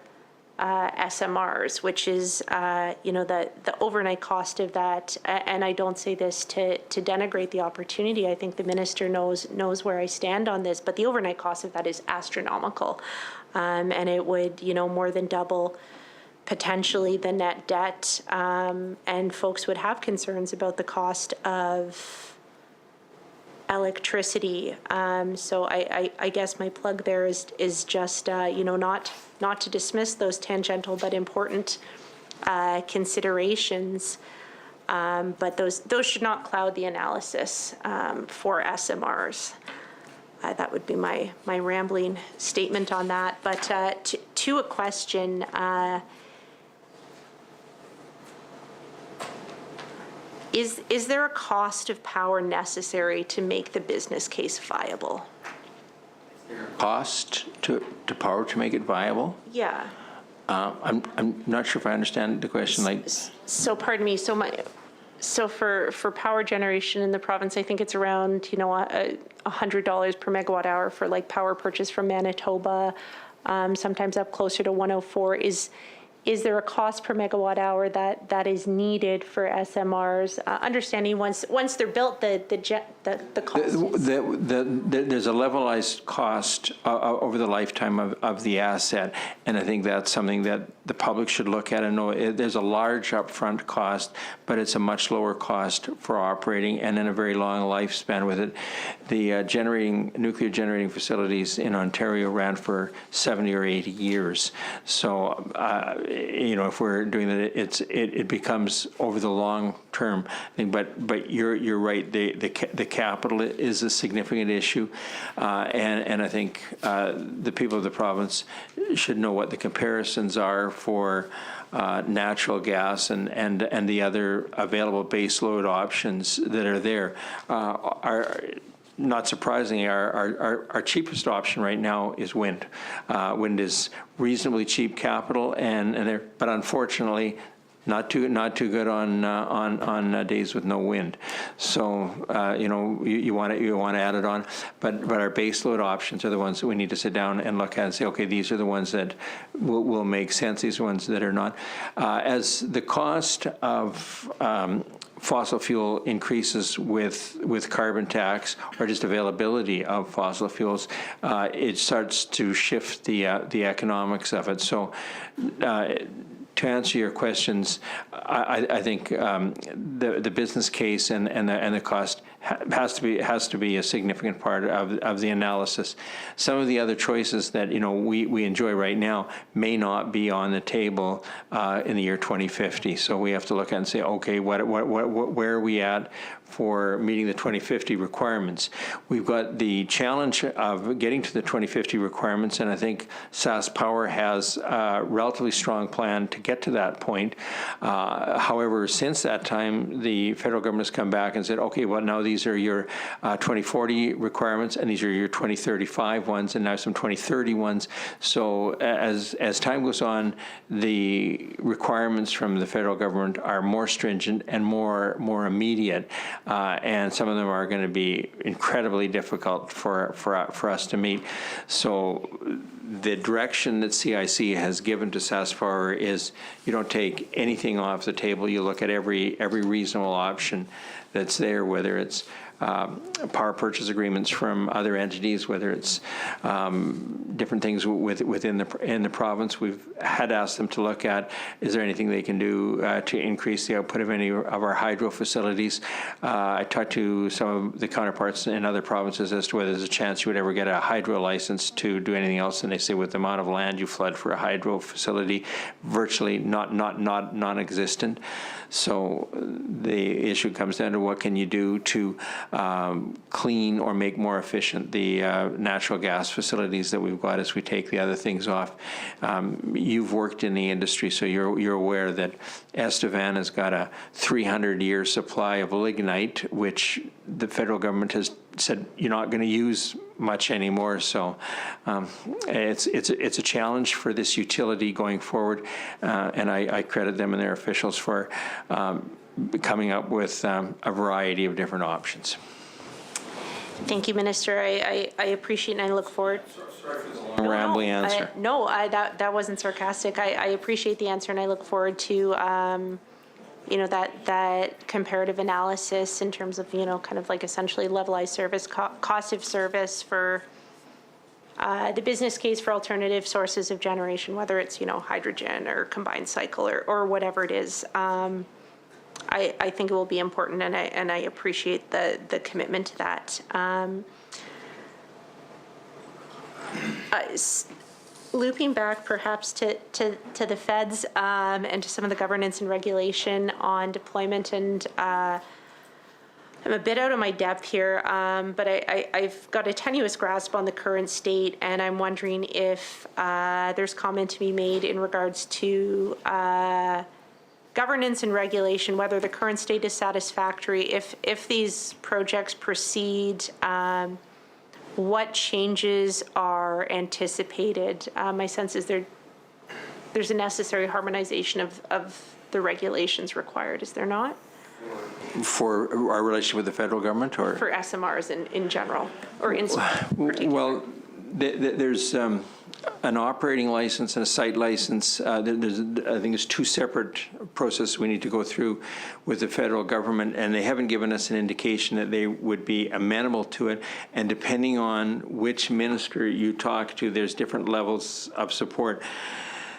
SMRs, which is, the overnight cost of that. And I don't say this to denigrate the opportunity. I think the minister knows where I stand on this, but the overnight cost of that is astronomical. And it would, more than double potentially the net debt. And folks would have concerns about the cost of electricity. So I guess my plug there is just, not to dismiss those tangential but important considerations, but those should not cloud the analysis for SMRs. That would be my rambling statement on that. But to a question, Is there a cost of power necessary to make the business case viable? Cost to power to make it viable? Yeah. I'm not sure if I understand the question. So pardon me. So for power generation in the province, I think it's around $100 per megawatt hour for like power purchase from Manitoba. Sometimes up closer to 104. Is there a cost per megawatt hour that is needed for SMRs? Understanding once they're built, the cost is... There's a levelized cost over the lifetime of the asset, and I think that's something that the public should look at and know. There's a large upfront cost, but it's a much lower cost for operating and then a very long lifespan with it. The nuclear generating facilities in Ontario ran for 70 or 80 years. So, if we're doing that, it becomes over the long term thing. But you're right. The capital is a significant issue, and I think the people of the province should know what the comparisons are for natural gas and the other available baseload options that are there. Not surprisingly, our cheapest option right now is wind. Wind is reasonably cheap capital, but unfortunately, not too good on days with no wind. So you want to add it on, but our baseload options are the ones that we need to sit down and look at and say, okay, these are the ones that will make sense. These are the ones that are not. As the cost of fossil fuel increases with carbon tax or just availability of fossil fuels, it starts to shift the economics of it. So to answer your questions, I think the business case and the cost has to be a significant part of the analysis. Some of the other choices that we enjoy right now may not be on the table in the year 2050. So we have to look at and say, okay, where are we at for meeting the 2050 requirements? We've got the challenge of getting to the 2050 requirements, and I think SaskPower has a relatively strong plan to get to that point. However, since that time, the federal government has come back and said, okay, well, now these are your 2040 requirements, and these are your 2035 ones, and now some 2030 ones. So as time goes on, the requirements from the federal government are more stringent and more immediate. And some of them are going to be incredibly difficult for us to meet. So the direction that CIC has given to SaskPower is you don't take anything off the table. You look at every reasonable option that's there, whether it's power purchase agreements from other entities, whether it's different things within the province. We've had asked them to look at, is there anything they can do to increase the output of any of our hydro facilities? I talked to some of the counterparts in other provinces as to whether there's a chance you would ever get a hydro license to do anything else, and they say with the amount of land you flood for a hydro facility, virtually non-existent. So the issue comes down to what can you do to clean or make more efficient the natural gas facilities that we've got as we take the other things off. You've worked in the industry, so you're aware that Estevan has got a 300-year supply of lignite, which the federal government has said you're not going to use much anymore. So it's a challenge for this utility going forward, and I credit them and their officials for coming up with a variety of different options. Thank you, Minister. I appreciate and I look forward. Rambling answer. That wasn't sarcastic. I appreciate the answer, and I look forward to that comparative analysis in terms of kind of like essentially levelized service, cost of service for the business case for alternative sources of generation, whether it's hydrogen or combined cycle or whatever it is. I think it will be important, and I appreciate the commitment to that. Looping back perhaps to the feds and to some of the governance and regulation on deployment, and I'm a bit out of my depth here, but I've got a tenuous grasp on the current state, and I'm wondering if there's comment to be made in regards to governance and regulation, whether the current state is satisfactory, if these projects proceed, what changes are anticipated? My sense is there's a necessary harmonization of the regulations required, is there not? For our relationship with the federal government, or? For SMRs in general, or in particular? Well, there's an operating license and a site license. I think there's two separate processes we need to go through with the federal government, and they haven't given us an indication that they would be amenable to it. And depending on which minister you talk to, there's different levels of support.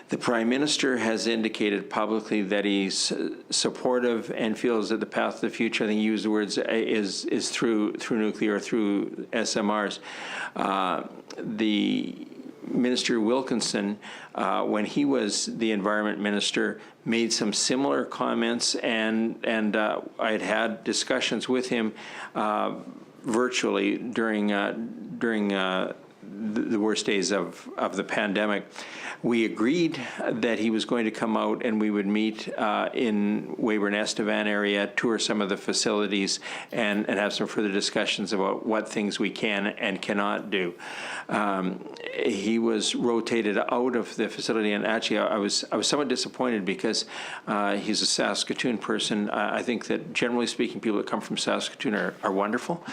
The Prime Minister has indicated publicly that he's supportive and feels that the path to the future, I think he used the words, is through nuclear or through SMRs. The Minister Wilkinson, when he was the Environment Minister, made some similar comments, and I had discussions with him virtually during the worst days of the pandemic. We agreed that he was going to come out and we would meet in Weyburn-Estevan area, tour some of the facilities, and have some further discussions about what things we can and cannot do. He was rotated out of the facility, and actually I was somewhat disappointed because he's a Saskatoon person. I think that generally speaking, people that come from Saskatoon are wonderful.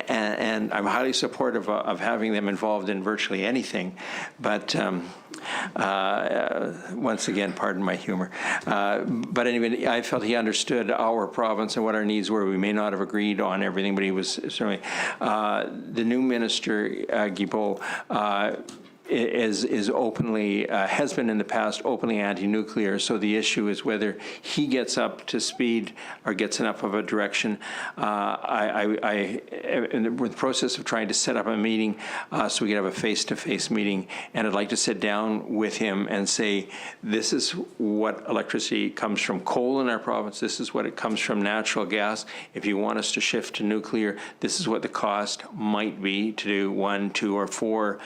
And I'm highly supportive of having them involved in virtually anything. But once again, pardon my humor. But anyway, I felt he understood our province and what our needs were. We may not have agreed on everything, but he was certainly. The new minister, Guilbeault, is openly, has been in the past openly anti-nuclear. So the issue is whether he gets up to speed or gets enough of a direction. In the process of trying to set up a meeting so we could have a face-to-face meeting, and I'd like to sit down with him and say, this is what electricity comes from coal in our province. This is what it comes from natural gas. If you want us to shift to nuclear, this is what the cost might be to do 1, 2, or 4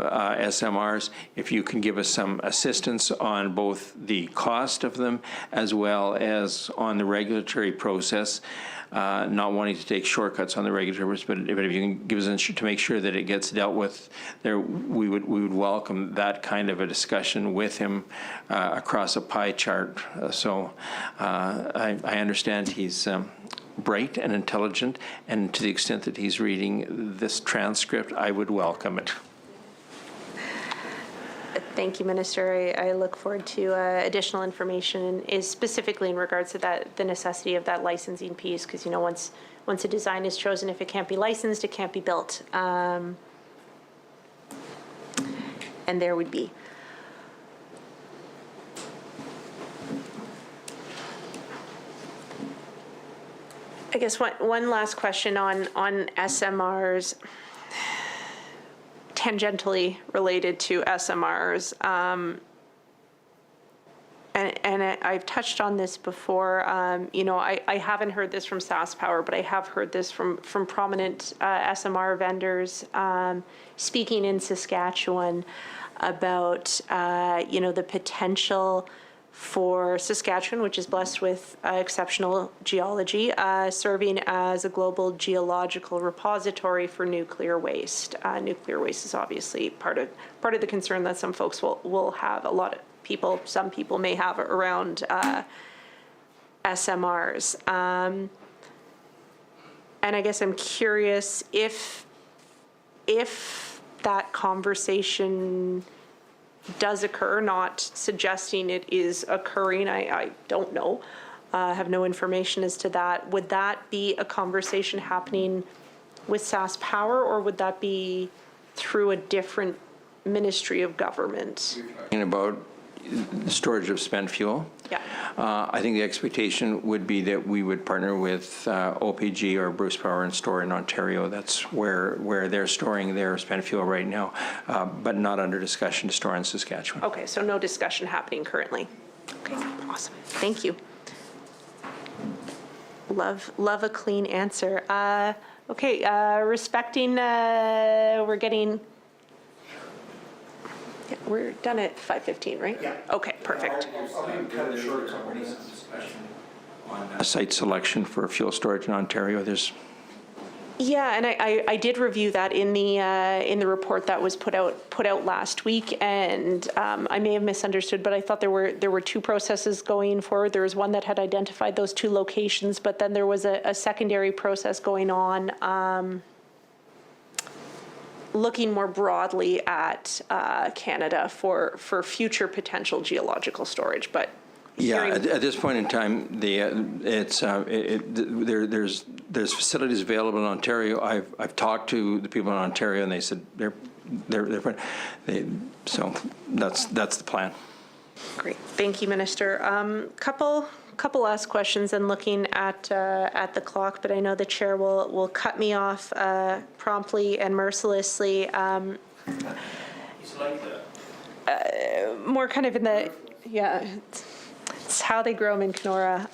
SMRs. If you can give us some assistance on both the cost of them as well as on the regulatory process, not wanting to take shortcuts on the regulatory process, but if you can give us to make sure that it gets dealt with, there we would welcome that kind of a discussion with him across a pie chart. I understand he's bright and intelligent, and to the extent that he's reading this transcript, I would welcome it. Thank you, Minister. I look forward to additional information, is specifically in regards to the necessity of that licensing piece, because once a design is chosen, if it can't be licensed, it can't be built, and there would be. I guess one last question on SMRs. Tangentially related to SMRs, and I've touched on this before. I haven't heard this from SaskPower, but I have heard this from prominent SMR vendors speaking in Saskatchewan about the potential for Saskatchewan, which is blessed with exceptional geology, serving as a global geological repository for nuclear waste. Nuclear waste is obviously part of the concern that some folks will have. Some people may have around SMRs. And I guess I'm curious if that conversation does occur, not suggesting it is occurring, I don't know, have no information as to that. Would that be a conversation happening with SAS Power, or would that be through a different ministry of government? Talking about storage of spent fuel. Yeah. I think the expectation would be that we would partner with OPG or Bruce Power and store in Ontario. That's where they're storing their spent fuel right now, but not under discussion to store in Saskatchewan. Okay, so no discussion happening currently. Okay, awesome. Thank you. Love a clean answer. Okay, respecting, we're getting. Yeah, we're done at 5:15, right? Yeah. Okay, perfect. Site selection for fuel storage in Ontario. Yeah, and I did review that in the report that was put out last week, and I may have misunderstood, but I thought there were two processes going forward. There was one that had identified those two locations, but then there was a secondary process going on. Looking more broadly at Canada for future potential geological storage, but Yeah, at this point in time, there's facilities available in Ontario. I've talked to the people in Ontario, and they said so that's the plan. Great, thank you, Minister. Couple last questions, and looking at the clock, but I know the chair will cut me off promptly and mercilessly. More kind of in the it's how they grow them in Kenora.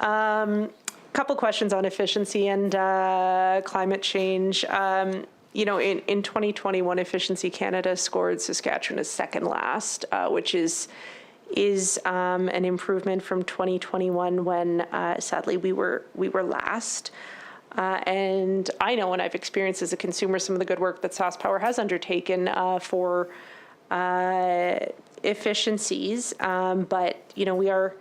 Couple questions on efficiency and climate change. In 2021, Efficiency Canada scored Saskatchewan as second last, which is an improvement from 2021 when sadly we were last. And I know, and I've experienced as a consumer, some of the good work that SAS Power has undertaken for efficiencies, but we are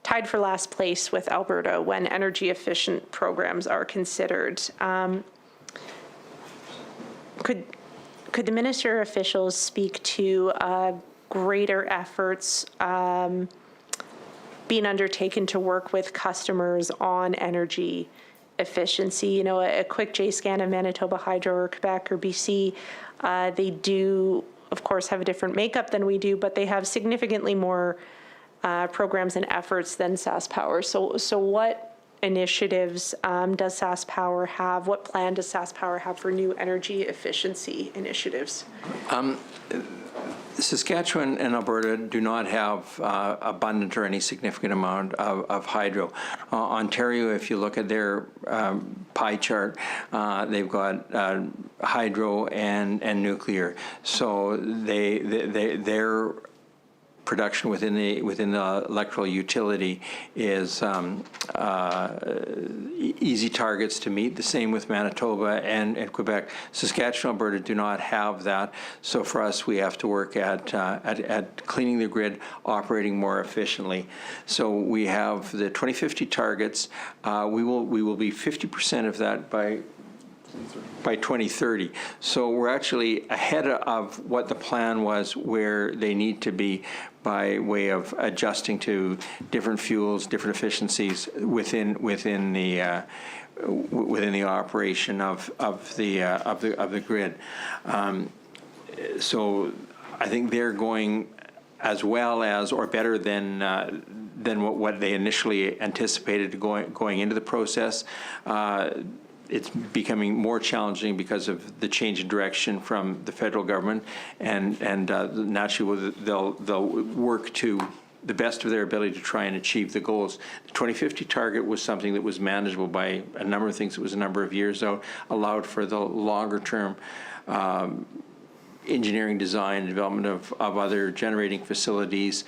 tied for last place with Alberta when energy efficient programs are considered. Could the minister officials speak to greater efforts being undertaken to work with customers on energy efficiency? A quick J-scan of Manitoba Hydro or Quebec or BC, they do, of course, have a different makeup than we do, but they have significantly more programs and efforts than SAS Power. So what initiatives does SAS Power have? What plan does SAS Power have for new energy efficiency initiatives? Saskatchewan and Alberta do not have abundant or any significant amount of hydro. Ontario, if you look at their pie chart, they've got hydro and nuclear. So their production within the electrical utility is easy targets to meet. The same with Manitoba and Quebec. Saskatchewan, Alberta do not have that. So for us, we have to work at cleaning the grid, operating more efficiently. So we have the 2050 targets. We will be 50% of that by 2030. So we're actually ahead of what the plan was, where they need to be by way of adjusting to different fuels, different efficiencies within the operation of the grid. So I think they're going as well as or better than what they initially anticipated going into the process. It's becoming more challenging because of the change in direction from the federal government, and naturally they'll work to the best of their ability to try and achieve the goals. The 2050 target was something that was manageable by a number of things. It was a number of years out, allowed for the longer term engineering, design, development of other generating facilities,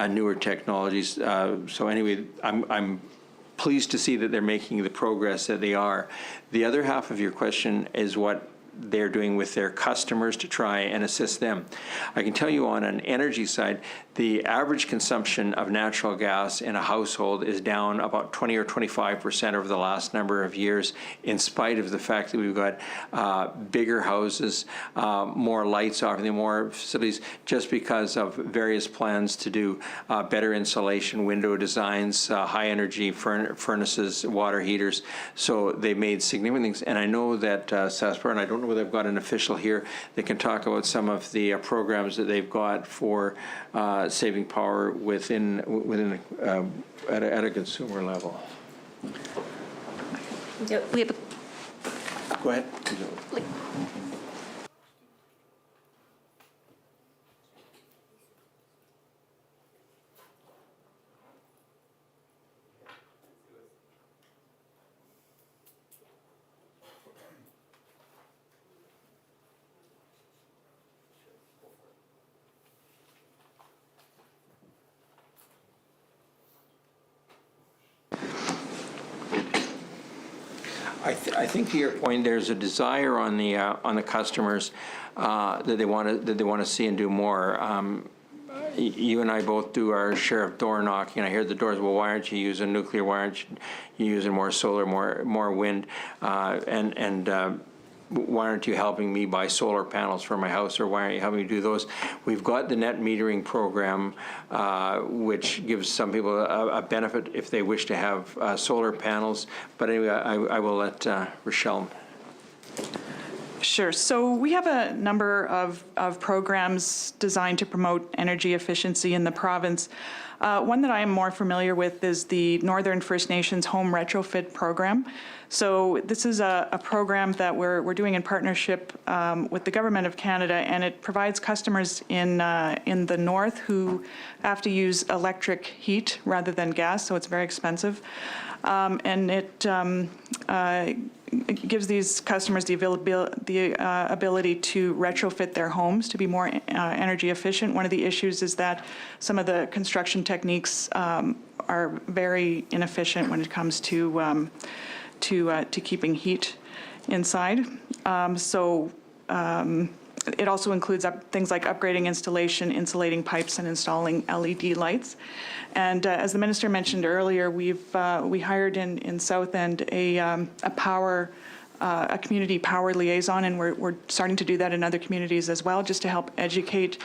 newer technologies. So anyway, I'm pleased to see that they're making the progress that they are. The other half of your question is what they're doing with their customers to try and assist them. I can tell you on an energy side, the average consumption of natural gas in a household is down about 20 or 25% over the last number of years, in spite of the fact that we've got bigger houses, more lights offering, more facilities, just because of various plans to do better insulation, window designs, high energy furnaces, water heaters. So they made significant things. And I know that Saskatchewan, and I don't know whether I've got an official here that can talk about some of the programs that they've got for saving power within at a consumer level. Yeah, we have Go ahead. I think to your point, there's a desire on the customers that they want to see and do more. You and I both do our share of door knocking. I hear the doors. Well, why aren't you using nuclear? Why aren't you using more solar, more wind? Why aren't you helping me buy solar panels for my house, or why aren't you helping me do those? We've got the net metering program, which gives some people a benefit if they wish to have solar panels. But anyway, I will let Rochelle. Sure. So we have a number of programs designed to promote energy efficiency in the province. One that I am more familiar with is the Northern First Nations Home Retrofit Program. So this is a program that we're doing in partnership with the Government of Canada, and it provides customers in the north who have to use electric heat rather than gas, so it's very expensive. And it gives these customers the ability to retrofit their homes to be more energy efficient. One of the issues is that some of the construction techniques are very inefficient when it comes to keeping heat inside. It also includes things like upgrading installation, insulating pipes, and installing LED lights. And as the minister mentioned earlier, we hired in South End a community power liaison, and we're starting to do that in other communities as well, just to help educate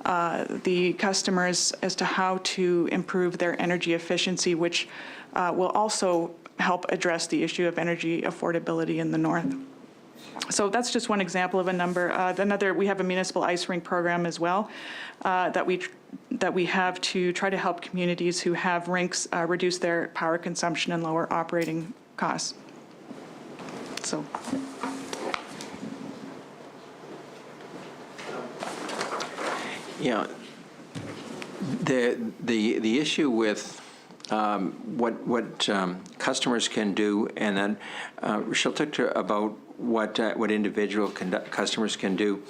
the customers as to how to improve their energy efficiency, which will also help address the issue of energy affordability in the north. So that's just one example of a number. We have a municipal ice rink program as well that we have to try to help communities who have rinks reduce their power consumption and lower operating costs. So. Yeah, the issue with what customers can do, and then Rochelle talked about what individual customers can do.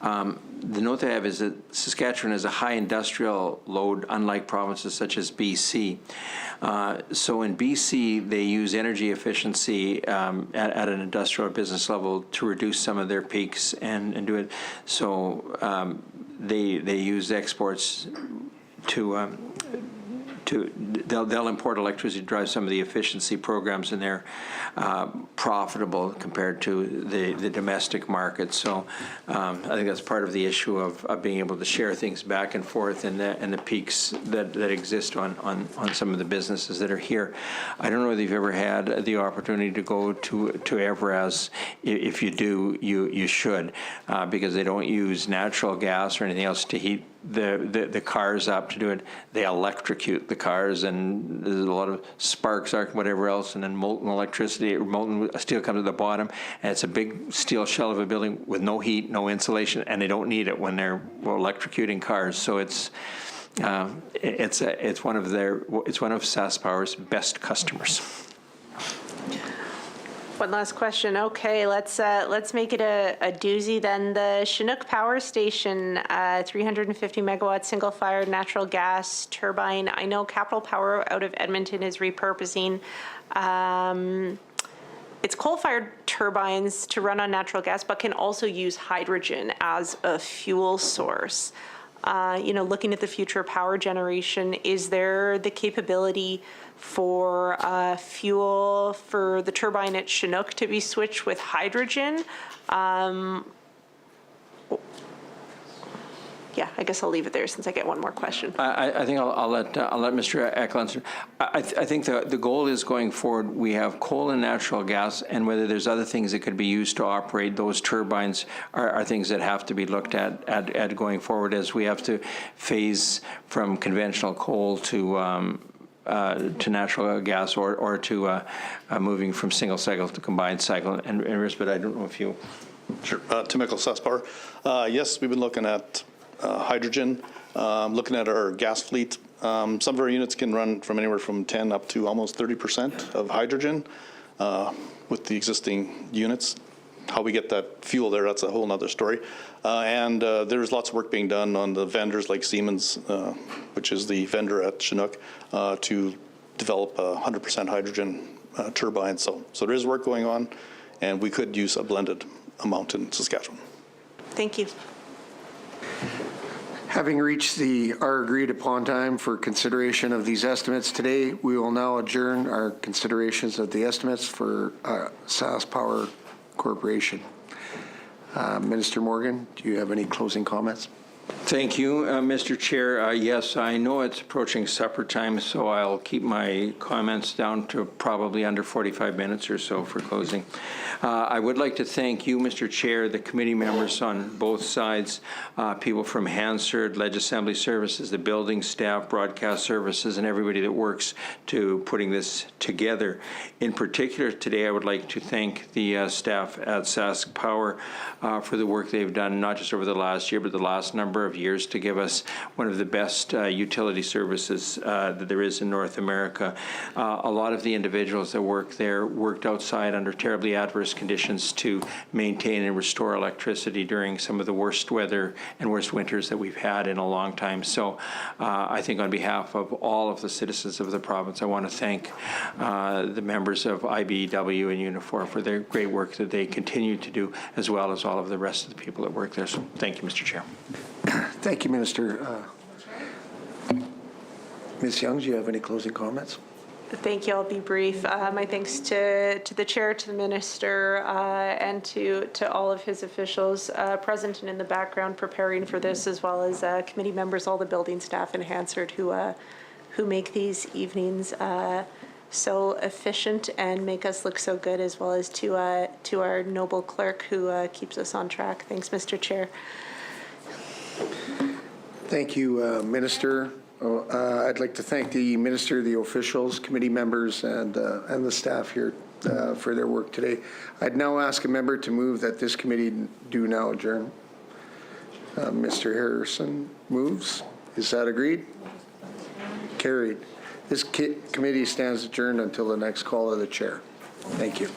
The note I have is that Saskatchewan has a high industrial load, unlike provinces such as BC. So in BC, they use energy efficiency at an industrial or business level to reduce some of their peaks and do it. So they use exports they'll import electricity to drive some of the efficiency programs, and they're profitable compared to the domestic market. So I think that's part of the issue of being able to share things back and forth and the peaks that exist on some of the businesses that are here. I don't know whether you've ever had the opportunity to go to Evraz. If you do, you should, because they don't use natural gas or anything else to heat the cars up to do it. They electrocute the cars, and there's a lot of sparks, arc, whatever else, and then molten electricity, or molten steel comes at the bottom, and it's a big steel shell of a building with no heat, no insulation, and they don't need it when they're electrocuting cars. So it's one of SaskPower's best customers. One last question. Okay, let's make it a doozy then. The Chinook Power Station, 350 megawatt single-fired natural gas turbine. I know Capital Power out of Edmonton is repurposing its coal-fired turbines to run on natural gas, but can also use hydrogen as a fuel source. Looking at the future of power generation, is there the capability for fuel for the turbine at Chinook to be switched with hydrogen? Yeah, I guess I'll leave it there since I get one more question. I think I'll let Mr. Eckel answer. I think the goal is going forward, we have coal and natural gas, and whether there's other things that could be used to operate those turbines are things that have to be looked at going forward as we have to phase from conventional coal to natural gas or to moving from single cycle to combined cycle. And but I don't know if you... Sure. Tim Eckel, SaskPower. Yes, we've been looking at hydrogen, looking at our gas fleet. Some of our units can run from anywhere from 10 up to almost 30% of hydrogen with the existing units. How we get that fuel there, that's a whole other story. And there's lots of work being done on the vendors like Siemens, which is the vendor at Chinook, to develop a 100% hydrogen turbine. So there is work going on, and we could use a blended amount in Saskatchewan. Thank you. Having reached our agreed upon time for consideration of these estimates today, we will now adjourn our considerations of the estimates for SaskPower Corporation. Minister Morgan, do you have any closing comments? Thank you, Mr. Chair. Yes, I know it's approaching supper time, so I'll keep my comments down to probably under 45 minutes or so for closing. I would like to thank you, Mr. Chair, the committee members on both sides, people from Hansard, Ledge Assembly Services, the building staff, broadcast services, and everybody that works to putting this together. In particular, today I would like to thank the staff at SaskPower for the work they've done, not just over the last year, but the last number of years to give us one of the best utility services that there is in North America. A lot of the individuals that work there worked outside under terribly adverse conditions to maintain and restore electricity during some of the worst weather and worst winters that we've had in a long time. So I think on behalf of all of the citizens of the province, I want to thank the members of IBEW and Unifor for their great work that they continue to do, as well as all of the rest of the people that work there. So thank you, Mr. Chair. Thank you, Minister. Ms. Young, do you have any closing comments? Thank you. I'll be brief. My thanks to the chair, to the minister, and to all of his officials present and in the background preparing for this, as well as committee members, all the building staff in Hansard who make these evenings so efficient and make us look so good, as well as to our noble clerk who keeps us on track. Thanks, Mr. Chair. Thank you, Minister. I'd like to thank the Minister, the officials, committee members, and the staff here for their work today. I'd now ask a member to move that this committee do now adjourn. Mr. Harrison moves. Is that agreed? Carried. This committee stands adjourned until the next call of the chair. Thank you.